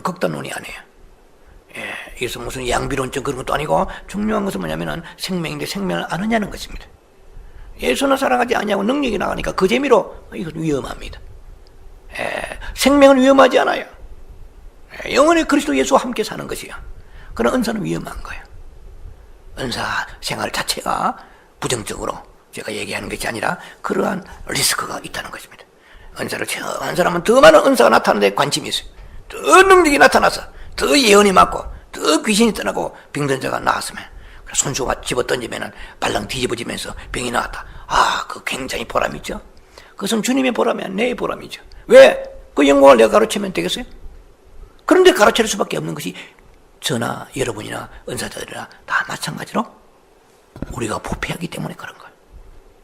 극단론이 아니에요. 이것은 무슨 양비론적 그런 것도 아니고 중요한 것은 뭐냐면은 생명인데 생명을 아느냐는 것입니다. 예수는 살아가지 않냐고 능력이 나가니까 그 재미로 이건 위험합니다. 생명은 위험하지 않아요. 영원히 그리스도 예수와 함께 사는 것이요. 그런 은사는 위험한 거예요. 은사 생활 자체가 부정적으로 제가 얘기하는 것이 아니라 그러한 리스크가 있다는 것입니다. 은사를 체험한 사람은 더 많은 은사가 나타나는 데 관심이 있어요. 더 능력이 나타나서 더 예언이 맞고 더 귀신이 떠나고 병든 자가 나았으면 손수가 집어던지면 발랑 뒤집어지면서 병이 나왔다. 그 굉장히 보람이 있죠. 그것은 주님의 보람이 아니라 내 보람이죠. 왜? 그 영광을 내가 가르치면 되겠어요? 그런데 가르칠 수밖에 없는 것이 저나 여러분이나 은사자들이나 다 마찬가지로 우리가 부패하기 때문에 그런 거예요.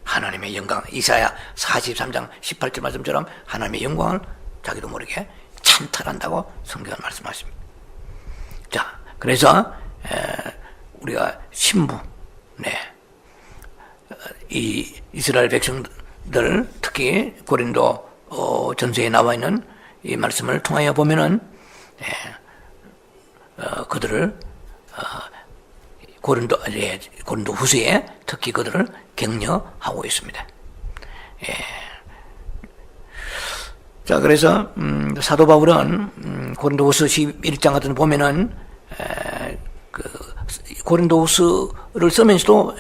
하나님의 영광, 이사야 43장 18절 말씀처럼 하나님의 영광을 자기도 모르게 찬탈한다고 성경은 말씀하십니다. 자, 그래서 우리가 신부, 이 이스라엘 백성들 특히 고린도 전서에 나와 있는 이 말씀을 통하여 보면은 그들을 고린도 후서에 특히 그들을 격려하고 있습니다. 자, 그래서 사도 바울은 고린도후서 11장 같은 데 보면은 고린도후서를 쓰면서도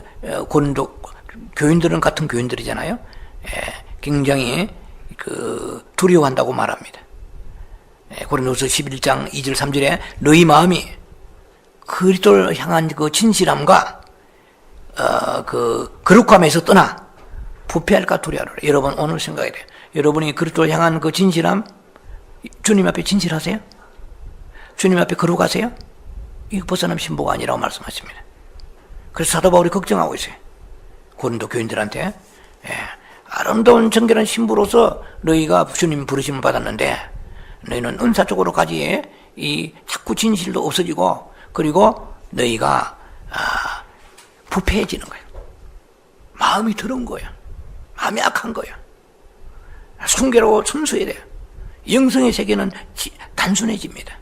고린도 교인들은 같은 교인들이잖아요. 굉장히 두려워한다고 말합니다. 고린도후서 11장 2절 3절에 너희 마음이 그리스도를 향한 그 진실함과 거룩함에서 떠나 부패할까 두려워하라. 여러분 오늘 생각해야 돼요. 여러분이 그리스도를 향한 그 진실함, 주님 앞에 진실하세요? 주님 앞에 거룩하세요? 이거 벗어나면 신부가 아니라고 말씀하십니다. 그래서 사도 바울이 걱정하고 있어요. 고린도 교인들한테 아름다운 정결한 신부로서 너희가 주님 부르심을 받았는데 너희는 은사 쪽으로 가지에 이 자꾸 진실도 없어지고 그리고 너희가 부패해지는 거예요. 마음이 더러운 거예요. 마음이 악한 거예요. 순결하고 순수해야 돼요. 영성의 세계는 단순해집니다.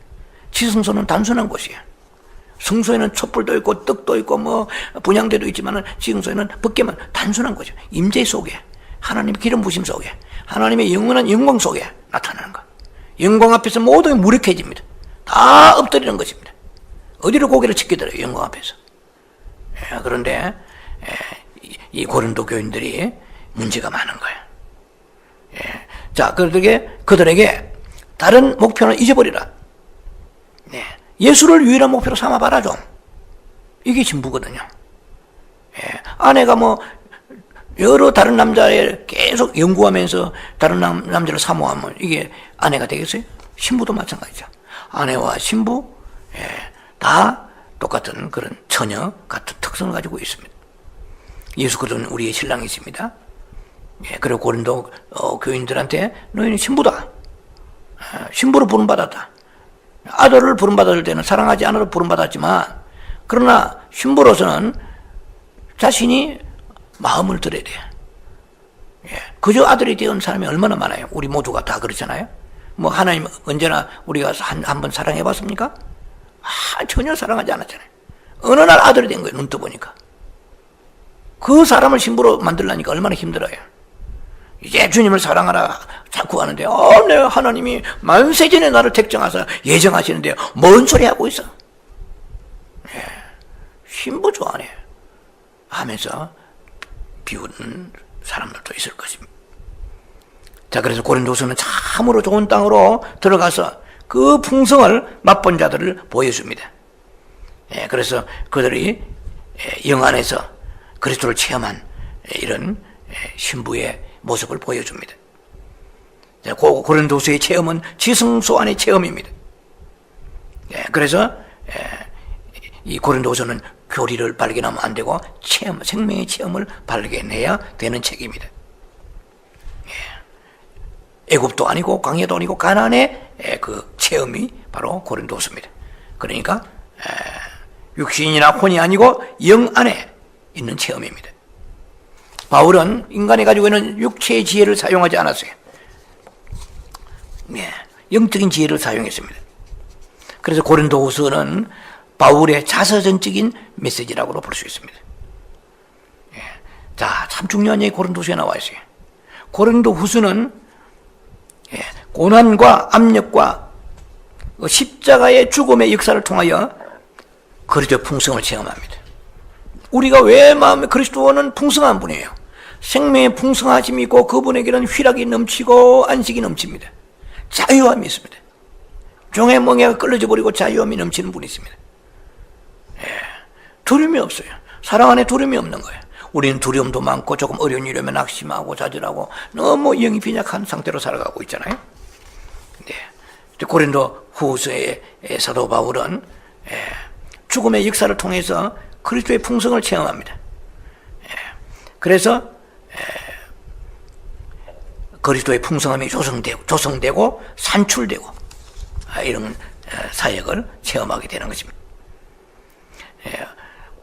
지성소는 단순한 곳이에요. 성소에는 촛불도 있고 떡도 있고 뭐 분향대도 있지만 지성소에는 벗기면 단순한 거죠. 임재 속에 하나님의 기름 부심 속에 하나님의 영원한 영광 속에 나타나는 것. 영광 앞에서 모든 게 무력해집니다. 다 엎드리는 것입니다. 어디로 고개를 치켜들어요? 영광 앞에서. 그런데 이 고린도 교인들이 문제가 많은 거예요. 자, 그들에게 다른 목표는 잊어버리라. 예수를 유일한 목표로 삼아봐라 좀. 이게 신부거든요. 아내가 뭐 여러 다른 남자를 계속 연구하면서 다른 남자를 사모하면 이게 아내가 되겠어요? 신부도 마찬가지죠. 아내와 신부 다 똑같은 그런 처녀 같은 특성을 가지고 있습니다. 예수 그리스도는 우리의 신랑이십니다. 그리고 고린도 교인들한테 너희는 신부다. 신부로 부름받았다. 아들을 부름받을 때는 사랑하지 않아도 부름받았지만 그러나 신부로서는 자신이 마음을 들여야 돼요. 그저 아들이 되은 사람이 얼마나 많아요. 우리 모두가 다 그렇잖아요. 뭐 하나님 언제나 우리가 한 번 사랑해 봤습니까? 전혀 사랑하지 않았잖아요. 어느 날 아들이 된 거예요. 눈 떠보니까. 그 사람을 신부로 만들려니까 얼마나 힘들어요. 이제 주님을 사랑하라 자꾸 하는데, 내 하나님이 만세전에 나를 택정하사 예정하시는데 뭔 소리 하고 있어? 예, 신부 좋아하네 하면서 비웃는 사람들도 있을 것입니다. 자, 그래서 고린도서는 참으로 좋은 땅으로 들어가서 그 풍성을 맛본 자들을 보여줍니다. 예, 그래서 그들이 영 안에서 그리스도를 체험한 이런 신부의 모습을 보여줍니다. 고린도서의 체험은 지성소 안의 체험입니다. 그래서 이 고린도서는 교리를 발견하면 안 되고 생명의 체험을 발견해야 되는 책입니다. 애굽도 아니고 광야도 아니고 가나안의 그 체험이 바로 고린도서입니다. 그러니까 육신이나 혼이 아니고 영 안에 있는 체험입니다. 바울은 인간이 가지고 있는 육체의 지혜를 사용하지 않았어요. 영적인 지혜를 사용했습니다. 그래서 고린도후서는 바울의 자서전적인 메시지라고 볼 수 있습니다. 자, 참 중요한 얘기 고린도후서에 나와 있어요. 고린도후서는 고난과 압력과 십자가의 죽음의 역사를 통하여 그리스도의 풍성을 체험합니다. 우리가 왜 마음에 그리스도는 풍성한 분이에요. 생명의 풍성하심이 있고 그분에게는 휘락이 넘치고 안식이 넘칩니다. 자유함이 있습니다. 종의 멍에가 끌어져 버리고 자유함이 넘치는 분이 있습니다. 두려움이 없어요. 사랑 안에 두려움이 없는 거예요. 우리는 두려움도 많고 조금 어려운 일이면 낙심하고 좌절하고 너무 영이 빈약한 상태로 살아가고 있잖아요. 고린도 후서의 사도 바울은 죽음의 역사를 통해서 그리스도의 풍성을 체험합니다. 그래서 그리스도의 풍성함이 조성되고 산출되고 이런 사역을 체험하게 되는 것입니다.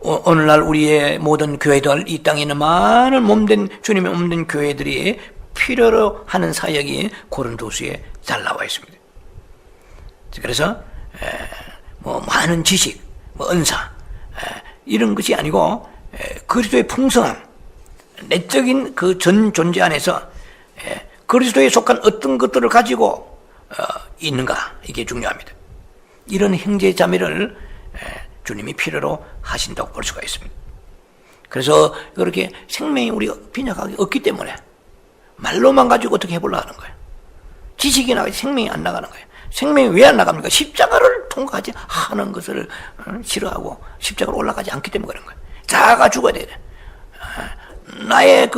오늘날 우리의 모든 교회들, 이 땅에 있는 많은 몸된 주님의 몸된 교회들이 필요로 하는 사역이 고린도서에 잘 나와 있습니다. 그래서 많은 지식, 은사 이런 것이 아니고 그리스도의 풍성함, 내적인 그 전 존재 안에서 그리스도에 속한 어떤 것들을 가지고 있는가, 이게 중요합니다. 이런 형제 자매를 주님이 필요로 하신다고 볼 수가 있습니다. 그래서 그렇게 생명이 우리가 빈약하게 없기 때문에 말로만 가지고 어떻게 해보려고 하는 거예요. 지식이 나가지 생명이 안 나가는 거예요. 생명이 왜 안 나갑니까? 십자가를 통과하지 하는 것을 싫어하고 십자가로 올라가지 않기 때문에 그런 거예요. 자아가 죽어야 돼요. 나의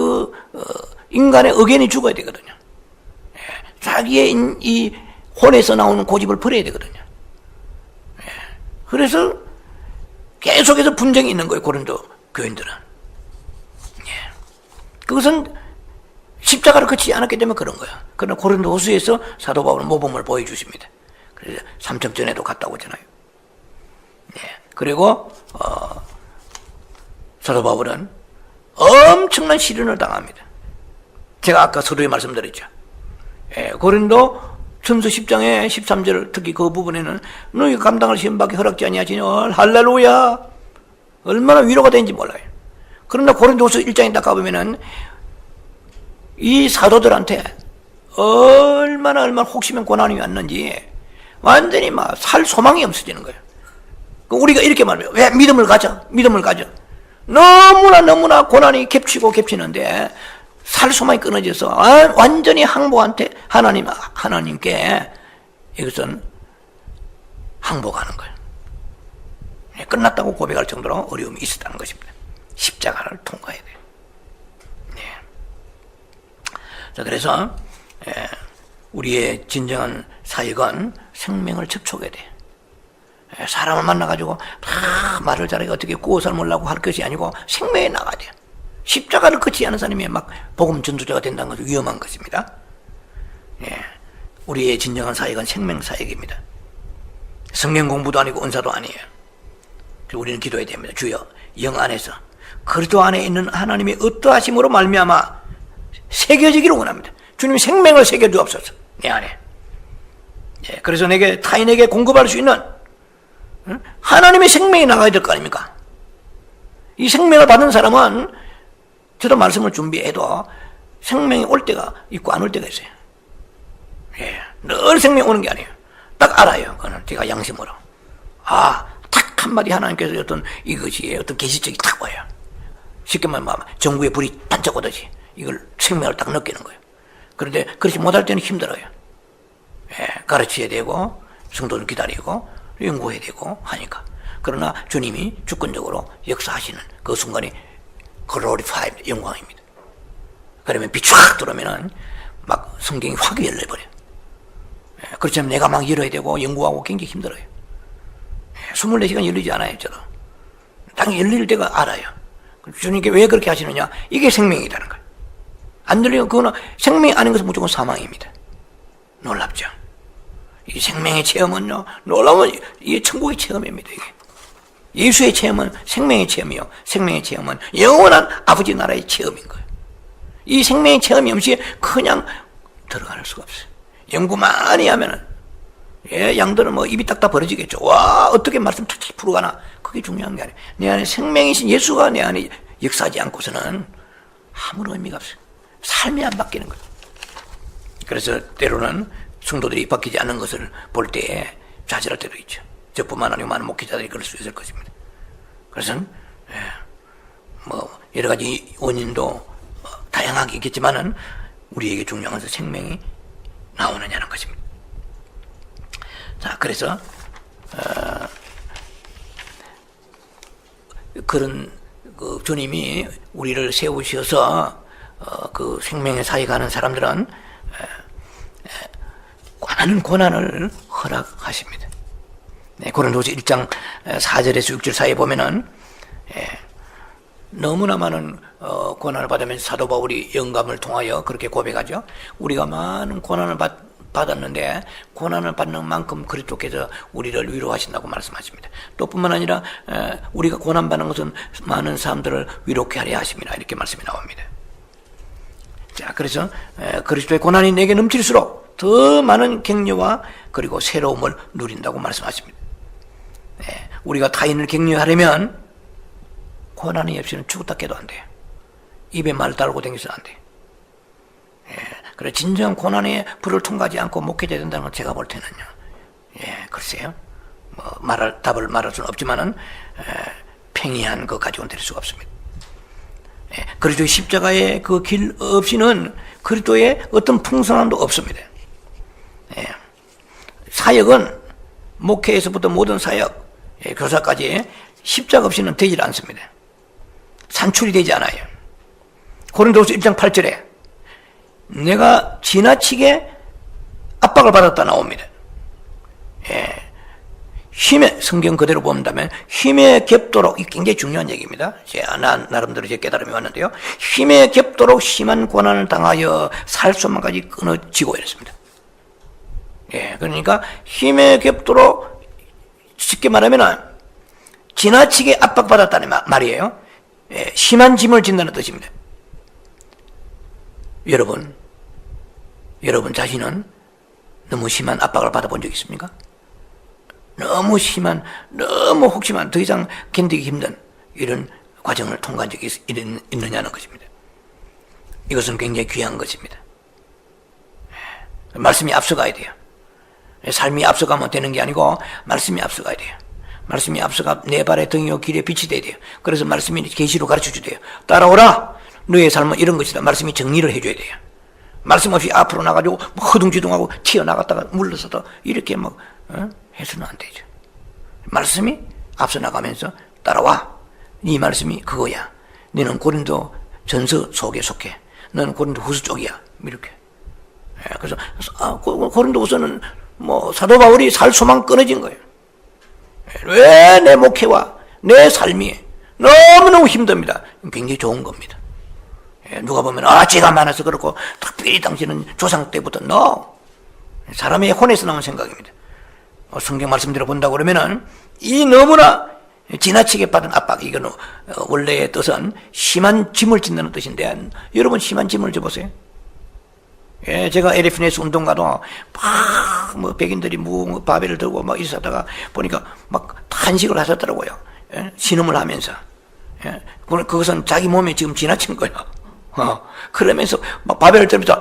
인간의 의견이 죽어야 되거든요. 자기의 이 혼에서 나오는 고집을 버려야 되거든요. 그래서 계속해서 분쟁이 있는 거예요, 고린도 교인들은. 그것은 십자가를 거치지 않았기 때문에 그런 거야. 그러나 고린도 후서에서 사도 바울은 모범을 보여주십니다. 그래서 삼척전에도 갔다 오잖아요. 그리고 사도 바울은 엄청난 시련을 당합니다. 제가 아까 서두에 말씀드렸죠. 고린도 전서 10장의 13절 특히 그 부분에는 너희가 감당할 시험밖에 허락지 아니하시니 할렐루야, 얼마나 위로가 되는지 몰라요. 그런데 고린도서 1장에 딱 가보면은 이 사도들한테 얼마나 혹시면 고난이 왔는지 완전히 막 살 소망이 없어지는 거예요. 우리가 이렇게 말해요. 왜 믿음을 가져? 너무나 고난이 겹치는데 살 소망이 끊어져서 완전히 항복한테 하나님께 이것은 항복하는 거예요. 끝났다고 고백할 정도로 어려움이 있었다는 것입니다. 십자가를 통과해야 돼요. 자, 그래서 우리의 진정한 사역은 생명을 접촉해야 돼요. 사람을 만나가지고 다 말을 잘하게 어떻게 구워 삶으려고 할 것이 아니고 생명에 나가야 돼요. 십자가를 거치지 않은 사람이 막 복음 전도자가 된다는 것은 위험한 것입니다. 우리의 진정한 사역은 생명 사역입니다. 성경 공부도 아니고 은사도 아니에요. 우리는 기도해야 됩니다. 주여, 영 안에서 그리스도 안에 있는 하나님의 어떠하심으로 말미암아 새겨지기를 원합니다. 주님 생명을 새겨주옵소서, 내 안에. 그래서 내게 타인에게 공급할 수 있는 하나님의 생명이 나가야 될 거 아닙니까? 이 생명을 받은 사람은 저도 말씀을 준비해도 생명이 올 때가 있고 안 올 때가 있어요. 예, 늘 생명이 오는 게 아니에요. 딱 알아요. 그거는 제가 양심으로. 딱 한마디 하나님께서 어떤 이것이 어떤 계시적이 딱 와요. 쉽게 말하면 전구에 불이 반짝 오듯이 이걸 생명을 딱 느끼는 거예요. 그런데 그렇지 못할 때는 힘들어요. 예, 가르쳐야 되고 성도를 기다리고 연구해야 되고 하니까. 그러나 주님이 주권적으로 역사하시는 그 순간이 glorified, 영광입니다. 그러면 빛이 확 들어오면은 막 성경이 확 열려버려요. 예, 그렇지 않으면 내가 막 열어야 되고 연구하고 굉장히 힘들어요. 예, 24시간 열리지 않아요, 저도. 당연히 열릴 때가 알아요. 주님께 왜 그렇게 하시느냐? 이게 생명이라는 거예요. 안 열리면 그거는 생명이 아닌 것은 무조건 사망입니다. 놀랍죠? 이 생명의 체험은요, 놀라운, 이게 천국의 체험입니다, 이게. 예수의 체험은 생명의 체험이요. 생명의 체험은 영원한 아버지 나라의 체험인 거예요. 이 생명의 체험이 없이 그냥 들어갈 수가 없어요. 연구 많이 하면은, 예, 양들은 뭐 입이 딱딱 벌어지겠죠. 와, 어떻게 말씀 탁탁 풀어가나. 그게 중요한 게 아니에요. 내 안에 생명이신 예수가 내 안에 역사하지 않고서는 아무런 의미가 없어요. 삶이 안 바뀌는 거예요. 그래서 때로는 성도들이 바뀌지 않는 것을 볼 때 좌절할 때도 있죠. 저뿐만 아니고 많은 목회자들이 그럴 수 있을 것입니다. 그래서 뭐 여러 가지 원인도 다양하게 있겠지만은 우리에게 중요한 것은 생명이 나오느냐는 것입니다. 자, 그래서 그런 그 주님이 우리를 세우셔서 그 생명의 사이 가는 사람들은 많은 고난을 허락하십니다. 네, 고린도서 1장 4절에서 6절 사이에 보면은 너무나 많은 고난을 받으면서 사도 바울이 영감을 통하여 그렇게 고백하죠. 우리가 많은 고난을 받았는데 고난을 받는 만큼 그리스도께서 우리를 위로하신다고 말씀하십니다. 또 뿐만 아니라 우리가 고난받는 것은 많은 사람들을 위롭게 하려 하심이라 이렇게 말씀이 나옵니다. 자, 그래서 그리스도의 고난이 내게 넘칠수록 더 많은 격려와 그리고 새로움을 누린다고 말씀하십니다. 우리가 타인을 격려하려면 고난이 없이는 죽었다 깨도 안 돼요. 입에 말 달고 다니서는 안 돼요. 그래, 진정한 고난의 불을 통과하지 않고 목회자야 된다는 건 제가 볼 때는요. 글쎄요. 답을 말할 수는 없지만은, 팽이한 것 가지고는 될 수가 없습니다. 그리스도의 십자가의 그 길 없이는 그리스도의 어떤 풍성함도 없습니다. 사역은 목회에서부터 모든 사역, 교사까지 십자가 없이는 되질 않습니다. 산출이 되지 않아요. 고린도서 1장 8절에 내가 지나치게 압박을 받았다 나옵니다. 힘에, 성경 그대로 본다면 힘에 겹도록, 이 굉장히 중요한 얘기입니다. 나름대로 제 깨달음이 왔는데요. 힘에 겹도록 심한 고난을 당하여 살 수만까지 끊어지고 이랬습니다. 그러니까 힘에 겹도록 쉽게 말하면 지나치게 압박받았다는 말이에요. 심한 짐을 진다는 뜻입니다. 여러분 자신은 너무 심한 압박을 받아본 적 있습니까? 너무 심한, 너무 혹시만 더 이상 견디기 힘든 이런 과정을 통과한 적이 있느냐는 것입니다. 이것은 굉장히 귀한 것입니다. 말씀이 앞서가야 돼요. 삶이 앞서가면 되는 게 아니고 말씀이 앞서가야 돼요. 말씀이 앞서가 내 발의 등이요 길에 빛이 돼야 돼요. 그래서 말씀이 계시로 가르쳐 주대요. 따라오라. 너의 삶은 이런 것이다. 말씀이 정리를 해줘야 돼요. 말씀 없이 앞으로 나가지고 허둥지둥하고 튀어나갔다가 물러서다 이렇게 해서는 안 되죠. 말씀이 앞서 나가면서 따라와. 네 말씀이 그거야. 너는 고린도 전서 속에 속해. 너는 고린도 후서 쪽이야. 이렇게. 그래서 고린도 후서는 사도 바울이 살 소망 끊어진 거예요. 왜 내 목회와 내 삶이 너무너무 힘듭니다. 굉장히 좋은 겁니다. 누가 보면 죄가 많아서 그렇고 특별히 당신은 조상 때부터 사람의 혼에서 나온 생각입니다. 성경 말씀대로 본다고 그러면은 이 너무나 지나치게 받은 압박, 이거는 원래의 뜻은 심한 짐을 짓는다는 뜻인데 여러분 심한 짐을 져보세요. 제가 에리피네스 운동 가도 백인들이 바벨을 들고 있었다가 보니까 한식을 하셨더라고요. 신음을 하면서. 예? 그것은 자기 몸에 지금 지나친 거야. 그러면서 막 바벨을 들면서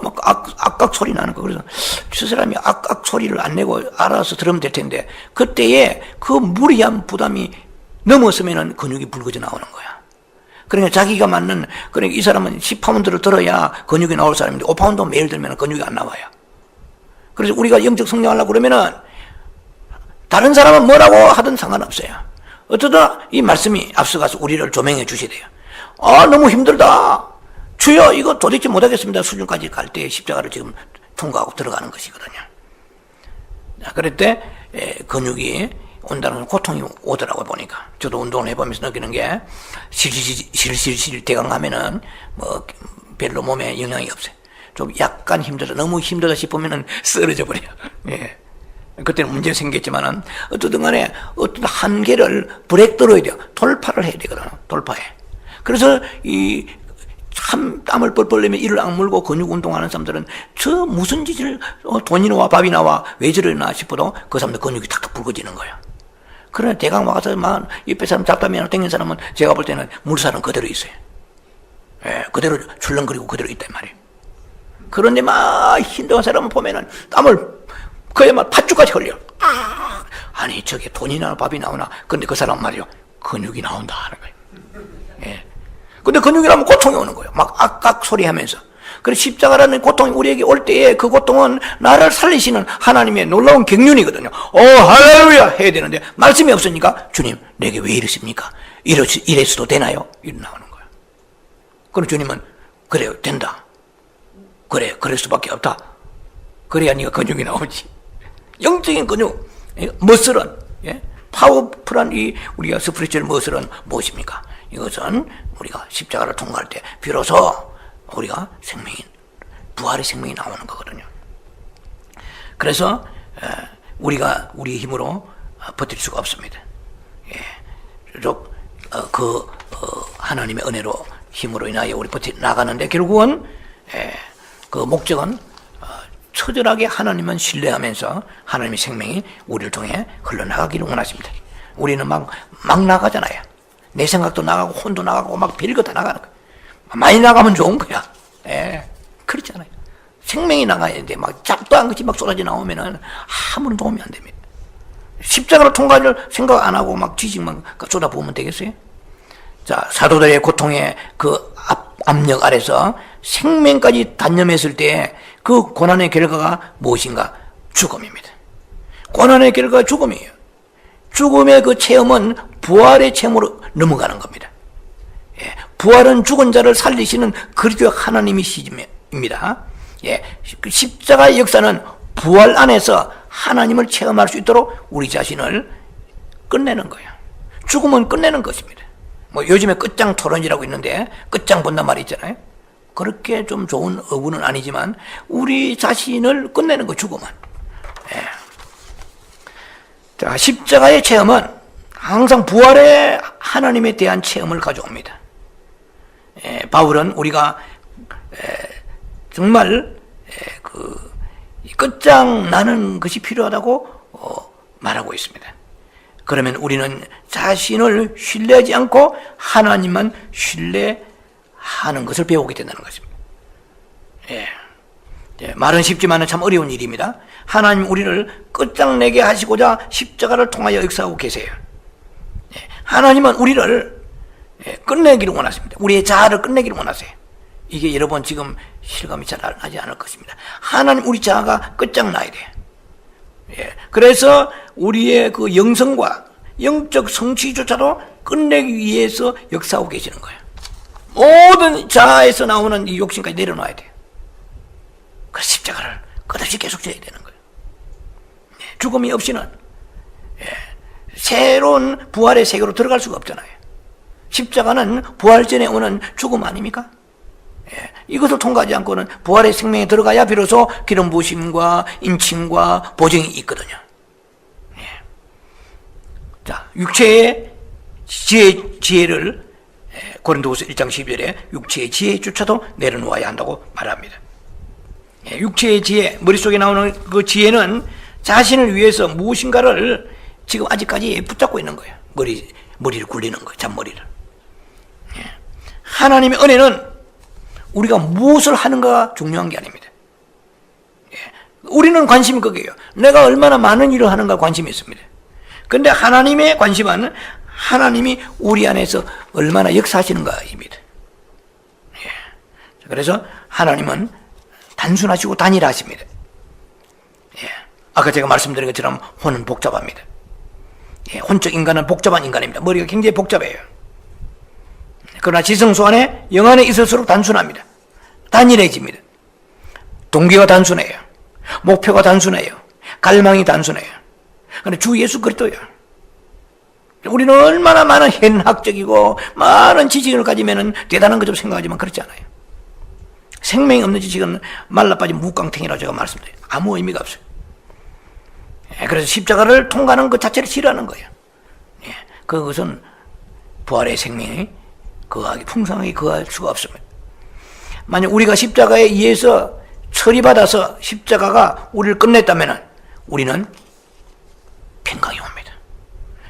막 악악 소리 나는 거. 그래서 저 사람이 악악 소리를 안 내고 알아서 들으면 될 텐데, 그때에 그 무리한 부담이 넘었으면은 근육이 붉어져 나오는 거야. 그러니까 자기가 맞는, 그러니까 이 사람은 10파운드를 들어야 근육이 나올 사람인데 5파운드 매일 들면 근육이 안 나와요. 그래서 우리가 영적 성장하려고 그러면은 다른 사람은 뭐라고 하든 상관없어요. 어쩌다 이 말씀이 앞서가서 우리를 조명해 주셔야 돼요. 너무 힘들다. 주여, 이거 도대체 못하겠습니다. 수준까지 갈 때 십자가를 지금 통과하고 들어가는 것이거든요. 그럴 때 근육이 온다는 고통이 오더라고 보니까. 저도 운동을 해보면서 느끼는 게 실실 대강하면은 뭐 별로 몸에 영향이 없어요. 좀 약간 힘들다, 너무 힘들다 싶으면은 쓰러져 버려요. 예. 그때는 문제 생겼지만은 어쨌든 간에 어떤 한계를 브레이크 들어야 돼요. 돌파를 해야 되거든요. 돌파해. 그래서 이 참 땀을 뻘뻘 내면 이를 악물고 근육 운동하는 사람들은 저 무슨 짓을 돈이 나와 밥이 나와 왜 저러나 싶어도 그 사람들 근육이 탁탁 붉어지는 거예요. 그러나 대강 와서 막 옆에 사람 잡다면 땡긴 사람은 제가 볼 때는 물살은 그대로 있어요. 예, 그대로 출렁거리고 그대로 있단 말이에요. 그런데 막 힘든 사람을 보면은 땀을 그야 막 팥죽까지 흘려. 아니 저게 돈이 나나 밥이 나오나. 근데 그 사람 말이요, 근육이 나온다 하는 거예요. 예. 근데 근육이 나면 고통이 오는 거예요. 막 악악 소리 하면서. 그래서 십자가라는 고통이 우리에게 올 때에 그 고통은 나를 살리시는 하나님의 놀라운 경륜이거든요. 할렐루야 해야 되는데 말씀이 없으니까 주님 내게 왜 이러십니까? 이랬어도 되나요? 이러 나오는 거예요. 그럼 주님은 그래요, 된다. 그래, 그럴 수밖에 없다. 그래야 네가 근육이 나오지. 영적인 근육, 머슬은, 예? 파워풀한 이 우리가 스피리추얼 머슬은 무엇입니까? 이것은 우리가 십자가를 통과할 때 비로소 우리가 부활의 생명이 나오는 거거든요. 그래서 우리가 우리의 힘으로 버틸 수가 없습니다. 비록 하나님의 은혜로 힘으로 인하여 우리 버티 나가는데 결국은 그 목적은 처절하게 하나님만 신뢰하면서 하나님의 생명이 우리를 통해 흘러나가기를 원하십니다. 우리는 막 나가잖아요. 내 생각도 나가고 혼도 나가고 막 별거 다 나가는 거야. 많이 나가면 좋은 거야. 그렇잖아요. 생명이 나가야 되는데 막 잡도 안 그치 막 쏟아져 나오면은 아무런 도움이 안 됩니다. 십자가를 통과를 생각 안 하고 막 지식만 쏟아부으면 되겠어요? 자, 사도들의 고통의 그 압력 아래서 생명까지 단념했을 때 그 고난의 결과가 무엇인가? 죽음입니다. 고난의 결과가 죽음이에요. 죽음의 그 체험은 부활의 체험으로 넘어가는 겁니다. 부활은 죽은 자를 살리시는 그리스도 하나님이십니다. 그 십자가의 역사는 부활 안에서 하나님을 체험할 수 있도록 우리 자신을 끝내는 거예요. 죽음은 끝내는 것입니다. 뭐 요즘에 끝장 토론이라고 있는데 끝장 본단 말이 있잖아요. 그렇게 좀 좋은 어구는 아니지만 우리 자신을 끝내는 거, 죽음은. 자, 십자가의 체험은 항상 부활의 하나님에 대한 체험을 가져옵니다. 바울은 우리가 정말 그 끝장 나는 것이 필요하다고 말하고 있습니다. 그러면 우리는 자신을 신뢰하지 않고 하나님만 신뢰하는 것을 배우게 된다는 것입니다. 말은 쉽지만 참 어려운 일입니다. 하나님 우리를 끝장내게 하시고자 십자가를 통하여 역사하고 계세요. 하나님은 우리를 끝내기를 원하십니다. 우리의 자아를 끝내기를 원하세요. 이게 여러분 지금 실감이 잘 나지 않을 것입니다. 하나님 우리 자아가 끝장나야 돼요. 그래서 우리의 그 영성과 영적 성취조차도 끝내기 위해서 역사하고 계시는 거예요. 모든 자아에서 나오는 이 욕심까지 내려놔야 돼요. 그 십자가를 끝없이 계속 져야 되는 거예요. 죽음이 없이는 새로운 부활의 세계로 들어갈 수가 없잖아요. 십자가는 부활 전에 오는 죽음 아닙니까? 이것을 통과하지 않고는 부활의 생명에 들어가야 비로소 기름 부으심과 인침과 보증이 있거든요. 자, 육체의 지혜를 고린도후서 1장 12절에 육체의 지혜조차도 내려놓아야 한다고 말합니다. 육체의 지혜, 머릿속에 나오는 그 지혜는 자신을 위해서 무엇인가를 지금 아직까지 붙잡고 있는 거예요. 머리를 굴리는 거예요. 잔머리를. 하나님의 은혜는 우리가 무엇을 하는가가 중요한 게 아닙니다. 우리는 관심이 거기에요. 내가 얼마나 많은 일을 하는가 관심이 있습니다. 그런데 하나님의 관심은 하나님이 우리 안에서 얼마나 역사하시는가입니다. 그래서 하나님은 단순하시고 단일하십니다. 아까 제가 말씀드린 것처럼 혼은 복잡합니다. 혼적 인간은 복잡한 인간입니다. 머리가 굉장히 복잡해요. 그러나 지성소 안에 영 안에 있을수록 단순합니다. 단일해집니다. 동기가 단순해요. 목표가 단순해요. 갈망이 단순해요. 그런데 주 예수 그리스도예요. 우리는 얼마나 많은 현학적이고 많은 지식을 가지면 대단한 것처럼 생각하지만 그렇지 않아요. 생명이 없는 지식은 말라빠진 무광탱이라고 제가 말씀드려요. 아무 의미가 없어요. 그래서 십자가를 통과하는 것 자체를 싫어하는 거예요. 그것은 부활의 생명이 풍성하게 거할 수가 없습니다. 만약 우리가 십자가에 의해서 처리받아서 십자가가 우리를 끝냈다면 우리는 평강이 옵니다.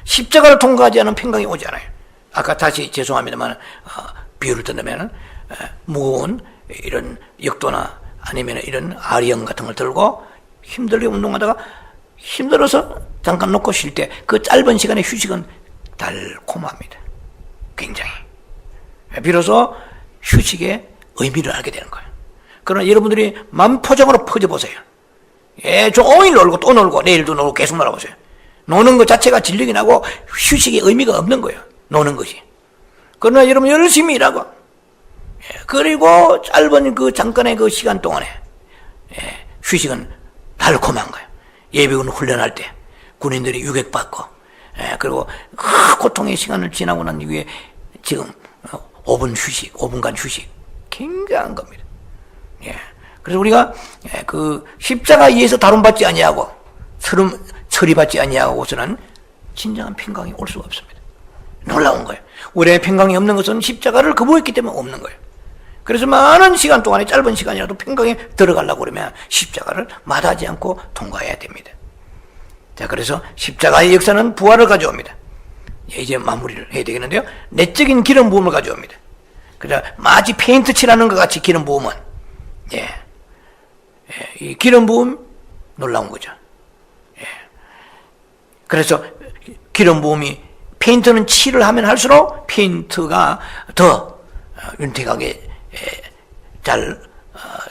십자가를 통과하지 않은 평강이 오지 않아요. 아까 다시 죄송합니다만 비유를 든다면 무거운 이런 역도나 아니면 이런 아리형 같은 걸 들고 힘들게 운동하다가 힘들어서 잠깐 놓고 쉴 때 그 짧은 시간의 휴식은 달콤합니다. 굉장히. 비로소 휴식의 의미를 알게 되는 거예요. 그러나 여러분들이 만포장으로 퍼져보세요. 종일 놀고 또 놀고 내일도 놀고 계속 놀아보세요. 노는 것 자체가 진력이 나고 휴식의 의미가 없는 거예요. 노는 것이. 그러나 여러분 열심히 일하고 그리고 짧은 그 잠깐의 그 시간 동안에 휴식은 달콤한 거예요. 예비군 훈련할 때 군인들이 유격받고 그리고 고통의 시간을 지나고 난 이후에 지금 5분 휴식, 5분간 휴식 굉장한 겁니다. 그래서 우리가 그 십자가에 의해서 다름받지 아니하고 처리받지 아니하고서는 진정한 평강이 올 수가 없습니다. 놀라운 거예요. 우리의 평강이 없는 것은 십자가를 거부했기 때문에 없는 거예요. 그래서 많은 시간 동안에 짧은 시간이라도 평강에 들어가려고 그러면 십자가를 마다하지 않고 통과해야 됩니다. 자, 그래서 십자가의 역사는 부활을 가져옵니다. 이제 마무리를 해야 되겠는데요. 내적인 기름 부음을 가져옵니다. 그래서 마치 페인트 칠하는 것 같이 기름 부음은 이 기름 부음 놀라운 거죠. 그래서 기름 부음이 페인트는 칠을 하면 할수록 페인트가 더 윤택하게 잘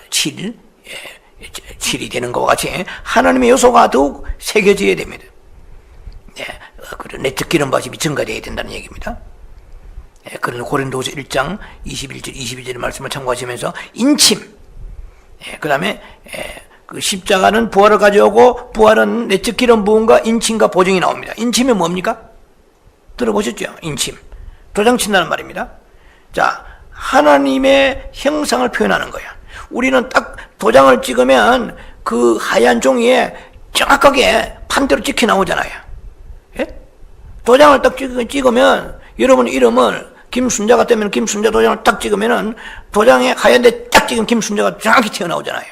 칠이 되는 것과 같이 하나님의 요소가 더욱 새겨져야 됩니다. 내적 기름부음이 증가되어야 된다는 얘기입니다. 그런 고린도후서 1장 21절 22절의 말씀을 참고하시면서 인침, 그 다음에 그 십자가는 부활을 가져오고 부활은 내적 기름 부음과 인침과 보증이 나옵니다. 인침이 뭡니까? 들어보셨죠? 인침. 도장 친다는 말입니다. 자, 하나님의 형상을 표현하는 거야. 우리는 딱 도장을 찍으면 그 하얀 종이에 정확하게 판대로 찍혀 나오잖아요. 도장을 딱 찍으면 여러분 이름을 김순자가 되면 김순자 도장을 딱 찍으면은 도장에 하얀데 딱 찍은 김순자가 정확히 튀어나오잖아요.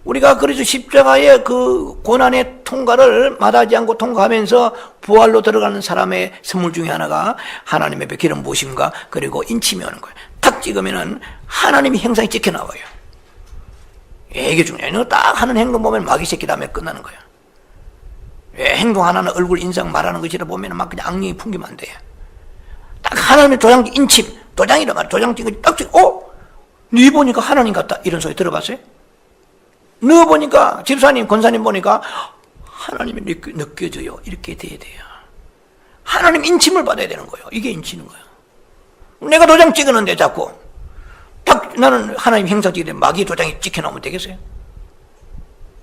우리가 그래서 십자가의 그 고난의 통과를 마다하지 않고 통과하면서 부활로 들어가는 사람의 선물 중에 하나가 하나님의 기름 부으심과 그리고 인침이 오는 거예요. 딱 찍으면은 하나님의 형상이 찍혀 나와요. 이게 중요해요. 딱 하는 행동 보면 마귀 새끼 다음에 끝나는 거예요. 행동 하나는 얼굴 인상 말하는 것이라 보면 막 그냥 악령이 풍기면 안 돼요. 딱 하나님의 도장 인침, 도장이란 말이야. 도장 찍으면 딱 찍고, 네 보니까 하나님 같다. 이런 소리 들어봤어요? 너 보니까, 집사님, 권사님 보니까 하나님이 느껴져요. 이렇게 돼야 돼요. 하나님 인침을 받아야 되는 거예요. 이게 인치는 거예요. 내가 도장 찍었는데 자꾸 딱 나는 하나님 형상 찍게 되면 마귀 도장이 찍혀 나오면 되겠어요?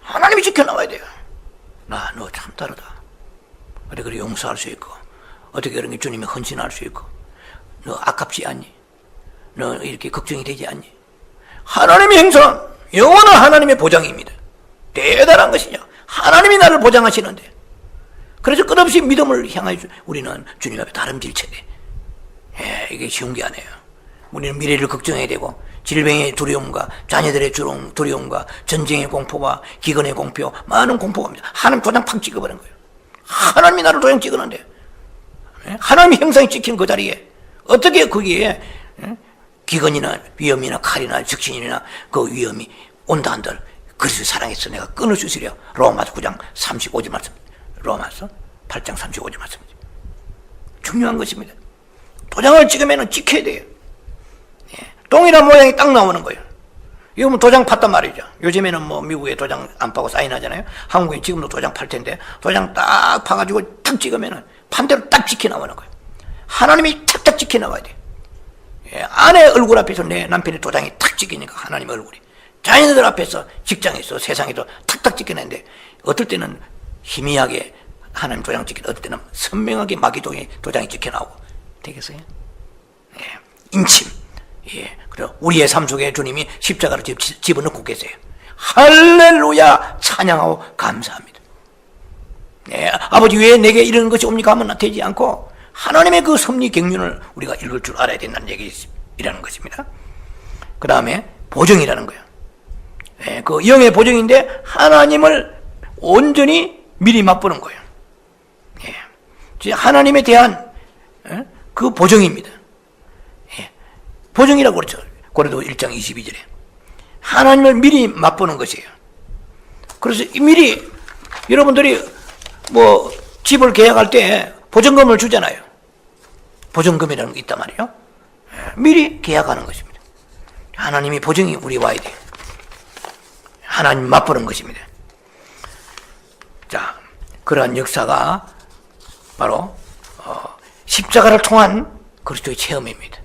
하나님이 찍혀 나와야 돼요. 너 참 다르다. 그래 용서할 수 있고 어떻게 그런 게 주님이 헌신할 수 있고 너 아깝지 않니? 너 이렇게 걱정이 되지 않니? 하나님의 형상, 영원한 하나님의 보장입니다. 대단한 것이죠. 하나님이 나를 보장하시는데 그래서 끝없이 믿음을 향하여 우리는 주님 앞에 다름질쳐야 돼. 이게 쉬운 게 아니에요. 우리는 미래를 걱정해야 되고 질병의 두려움과 자녀들의 두려움과 전쟁의 공포와 기근의 공포 많은 공포가 옵니다. 하나님 도장 팍 찍어버린 거예요. 하나님이 나를 도장 찍었는데 하나님의 형상이 찍힌 그 자리에 어떻게 거기에 기근이나 위험이나 칼이나 적신이나 그 위험이 온다 한들 그리스도 사랑해서 내가 끊을 수 있으려. 로마서 9장 35절 말씀, 로마서 8장 35절 말씀. 중요한 것입니다. 도장을 찍으면 찍혀야 돼요. 동일한 모양이 딱 나오는 거예요. 이거 뭐 도장 팠단 말이죠. 요즘에는 뭐 미국에 도장 안 파고 사인하잖아요. 한국에 지금도 도장 팔 텐데 도장 딱 파가지고 탁 찍으면 판대로 딱 찍혀 나오는 거예요. 하나님이 탁탁 찍혀 나와야 돼요. 아내 얼굴 앞에서 내 남편의 도장이 탁 찍히니까 하나님의 얼굴이, 자녀들 앞에서 직장에서 세상에서 탁탁 찍혀내는데 어떨 때는 희미하게 하나님 도장 찍히고 어떨 때는 선명하게 마귀 도장이 찍혀 나오고 되겠어요? 인침. 그리고 우리의 삶 속에 주님이 십자가를 집어넣고 계세요. 할렐루야, 찬양하고 감사합니다. 아버지 왜 내게 이런 것이 옵니까 하면 되지 않고 하나님의 그 섭리 경륜을 우리가 읽을 줄 알아야 된다는 얘기라는 것입니다. 그 다음에 보정이라는 거예요. 그 영의 보정인데 하나님을 온전히 미리 맛보는 거예요. 하나님에 대한 그 보정입니다. 보정이라고 그러죠. 고린도 1장 22절에 하나님을 미리 맛보는 것이에요. 그래서 미리 여러분들이 뭐 집을 계약할 때 보증금을 주잖아요. 보증금이라는 게 있단 말이에요. 미리 계약하는 것입니다. 하나님이 보증이 우리 와야 돼요. 하나님 맛보는 것입니다. 자, 그러한 역사가 바로 십자가를 통한 그리스도의 체험입니다.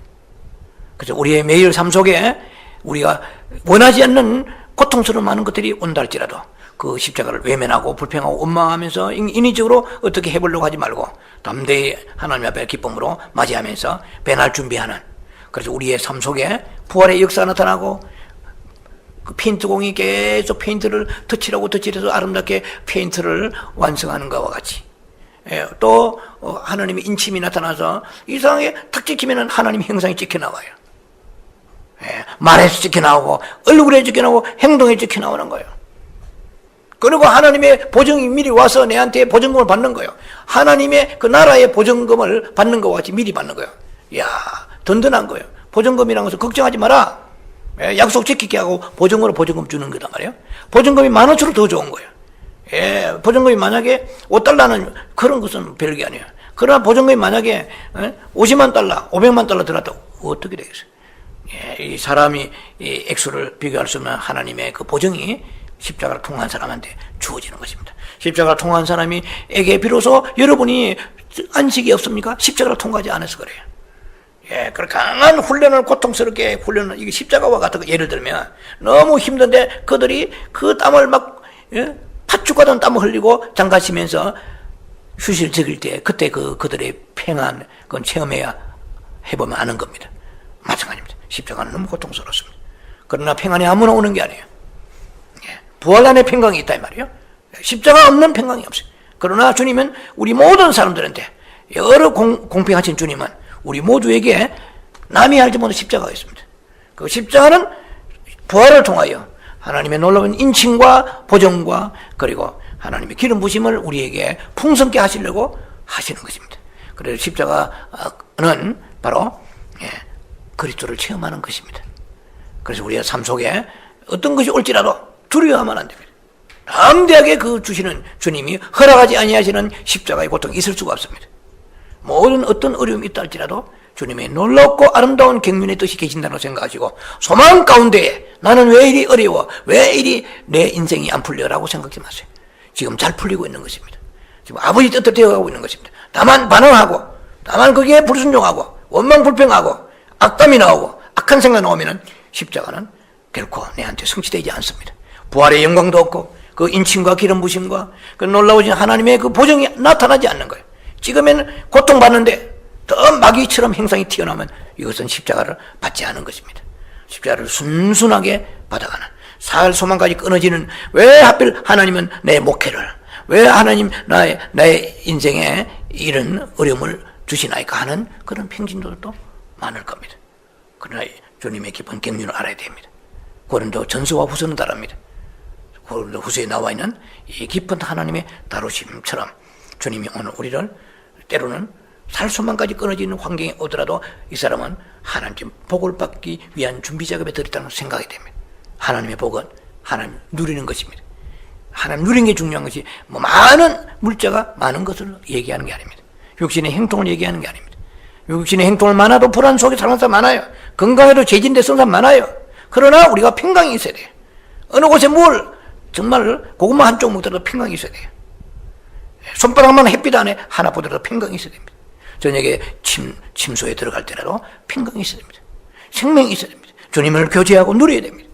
그래서 우리의 매일 삶 속에 우리가 원하지 않는 고통스러운 많은 것들이 온다 할지라도 그 십자가를 외면하고 불평하고 원망하면서 인위적으로 어떻게 해보려고 하지 말고 담대히 하나님 앞에 기쁨으로 맞이하면서 배날 준비하는, 그래서 우리의 삶 속에 부활의 역사가 나타나고 그 페인트공이 계속 페인트를 터치해서 아름답게 페인트를 완성하는 것과 같이 또 하나님의 인침이 나타나서 이상하게 탁 찍히면 하나님의 형상이 찍혀 나와요. 말에서 찍혀 나오고 얼굴에 찍혀 나오고 행동에 찍혀 나오는 거예요. 그리고 하나님의 보증이 미리 와서 내한테 보증금을 받는 거예요. 하나님의 그 나라의 보증금을 받는 것과 같이 미리 받는 거예요. 이야, 든든한 거예요. 보증금이라는 것은 걱정하지 마라. 약속 지키게 하고 보증으로 보증금 주는 거단 말이에요. 보증금이 10,000원으로 더 좋은 거예요. 보증금이 만약에 5달러는 그런 것은 별게 아니에요. 그러나 보증금이 만약에 50만 달러, 500만 달러 들었다 어떻게 되겠어요? 이 사람이 이 액수를 비교할 수 없는 하나님의 그 보증이 십자가를 통한 사람한테 주어지는 것입니다. 십자가를 통한 사람에게 비로소 여러분이 안식이 없습니까? 십자가를 통과하지 않아서 그래요. 그 강한 훈련을 고통스럽게 훈련을, 이게 십자가와 같은 거, 예를 들면 너무 힘든데 그들이 그 땀을 막 팥죽 같은 땀을 흘리고 장가시면서 휴식을 즐길 때 그때 그들의 평안 그건 체험해야 해보면 아는 겁니다. 마찬가지입니다. 십자가는 너무 고통스럽습니다. 그러나 평안이 아무나 오는 게 아니에요. 부활 안에 평강이 있다 이 말이에요. 십자가 없는 평강이 없어요. 그러나 주님은 우리 모든 사람들한테, 여러 공평하신 주님은 우리 모두에게 남이 알지 못한 십자가가 있습니다. 그 십자가는 부활을 통하여 하나님의 놀라운 인침과 보정과 그리고 하나님의 기름 부심을 우리에게 풍성케 하시려고 하시는 것입니다. 그래서 십자가는 바로 그리스도를 체험하는 것입니다. 그래서 우리의 삶 속에 어떤 것이 올지라도 두려워하면 안 됩니다. 담대하게 그 주시는 주님이 허락하지 아니하시는 십자가의 고통이 있을 수가 없습니다. 모든 어떤 어려움이 있다 할지라도 주님의 놀랍고 아름다운 경륜의 뜻이 계신다고 생각하시고 소망 가운데에 나는 왜 이리 어려워, 왜 이리 내 인생이 안 풀려라고 생각하지 마세요. 지금 잘 풀리고 있는 것입니다. 지금 아버지 뜻대로 되어가고 있는 것입니다. 다만 반항하고, 다만 거기에 불순종하고 원망 불평하고 악담이 나오고 악한 생각 나오면 십자가는 결코 내한테 성취되지 않습니다. 부활의 영광도 없고 그 인침과 기름 부심과 그 놀라우신 하나님의 그 보정이 나타나지 않는 거예요. 찍으면 고통받는데 더 마귀처럼 형상이 튀어나오면 이것은 십자가를 받지 않은 것입니다. 십자가를 순순하게 받아가는, 살 소망까지 끊어지는, 왜 하필 하나님은 내 목회를, 왜 하나님 나의 인생에 이런 어려움을 주시나이까 하는 그런 평진들도 많을 겁니다. 그러나 주님의 깊은 경륜을 알아야 됩니다. 고린도 전서와 후서는 다릅니다. 고린도 후서에 나와 있는 이 깊은 하나님의 다루심처럼 주님이 오늘 우리를 때로는 살 수만까지 끊어지는 환경에 오더라도 이 사람은 하나님 복을 받기 위한 준비 작업에 들었다는 생각이 됩니다. 하나님의 복은 하나님 누리는 것입니다. 하나님 누리는 게 중요한 것이 뭐 많은 물자가 많은 것을 얘기하는 게 아닙니다. 육신의 행동을 얘기하는 게 아닙니다. 육신의 행동을 많아도 불안 속에 사는 사람 많아요. 건강해도 죄진대 쓰는 사람 많아요. 그러나 우리가 평강이 있어야 돼요. 어느 곳에 뭘 정말 고구마 한 쪽 먹더라도 평강이 있어야 돼요. 손바닥만 햇빛 안에 하나 보더라도 평강이 있어야 됩니다. 저녁에 침소에 들어갈 때라도 평강이 있어야 됩니다. 생명이 있어야 됩니다. 주님을 교제하고 누려야 됩니다.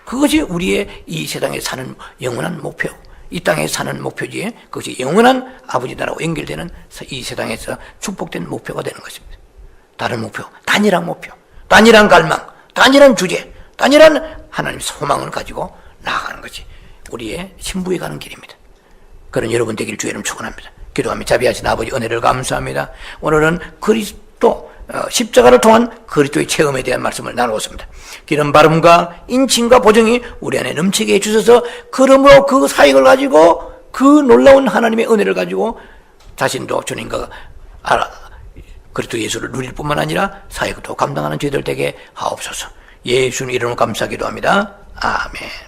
그것이 우리의 이 세상에 사는 영원한 목표, 이 땅에 사는 목표지, 그것이 영원한 아버지 나라와 연결되는 이 세상에서 축복된 목표가 되는 것입니다. 다른 목표, 단일한 목표, 단일한 갈망, 단일한 주제, 단일한 하나님 소망을 가지고 나아가는 것이 우리의 신부에 가는 길입니다. 그런 여러분 되기를 주의 이름 축원합니다. 기도하며 자비하신 아버지 은혜를 감사합니다. 오늘은 그리스도 십자가를 통한 그리스도의 체험에 대한 말씀을 나누었습니다. 기름 바름과 인침과 보정이 우리 안에 넘치게 해주셔서 그러므로 그 사역을 가지고 그 놀라운 하나님의 은혜를 가지고 자신도 주님과 그리스도 예수를 누릴 뿐만 아니라 사역도 감당하는 저희들 되게 하옵소서. 예수님 이름으로 감사기도 합니다. 아멘.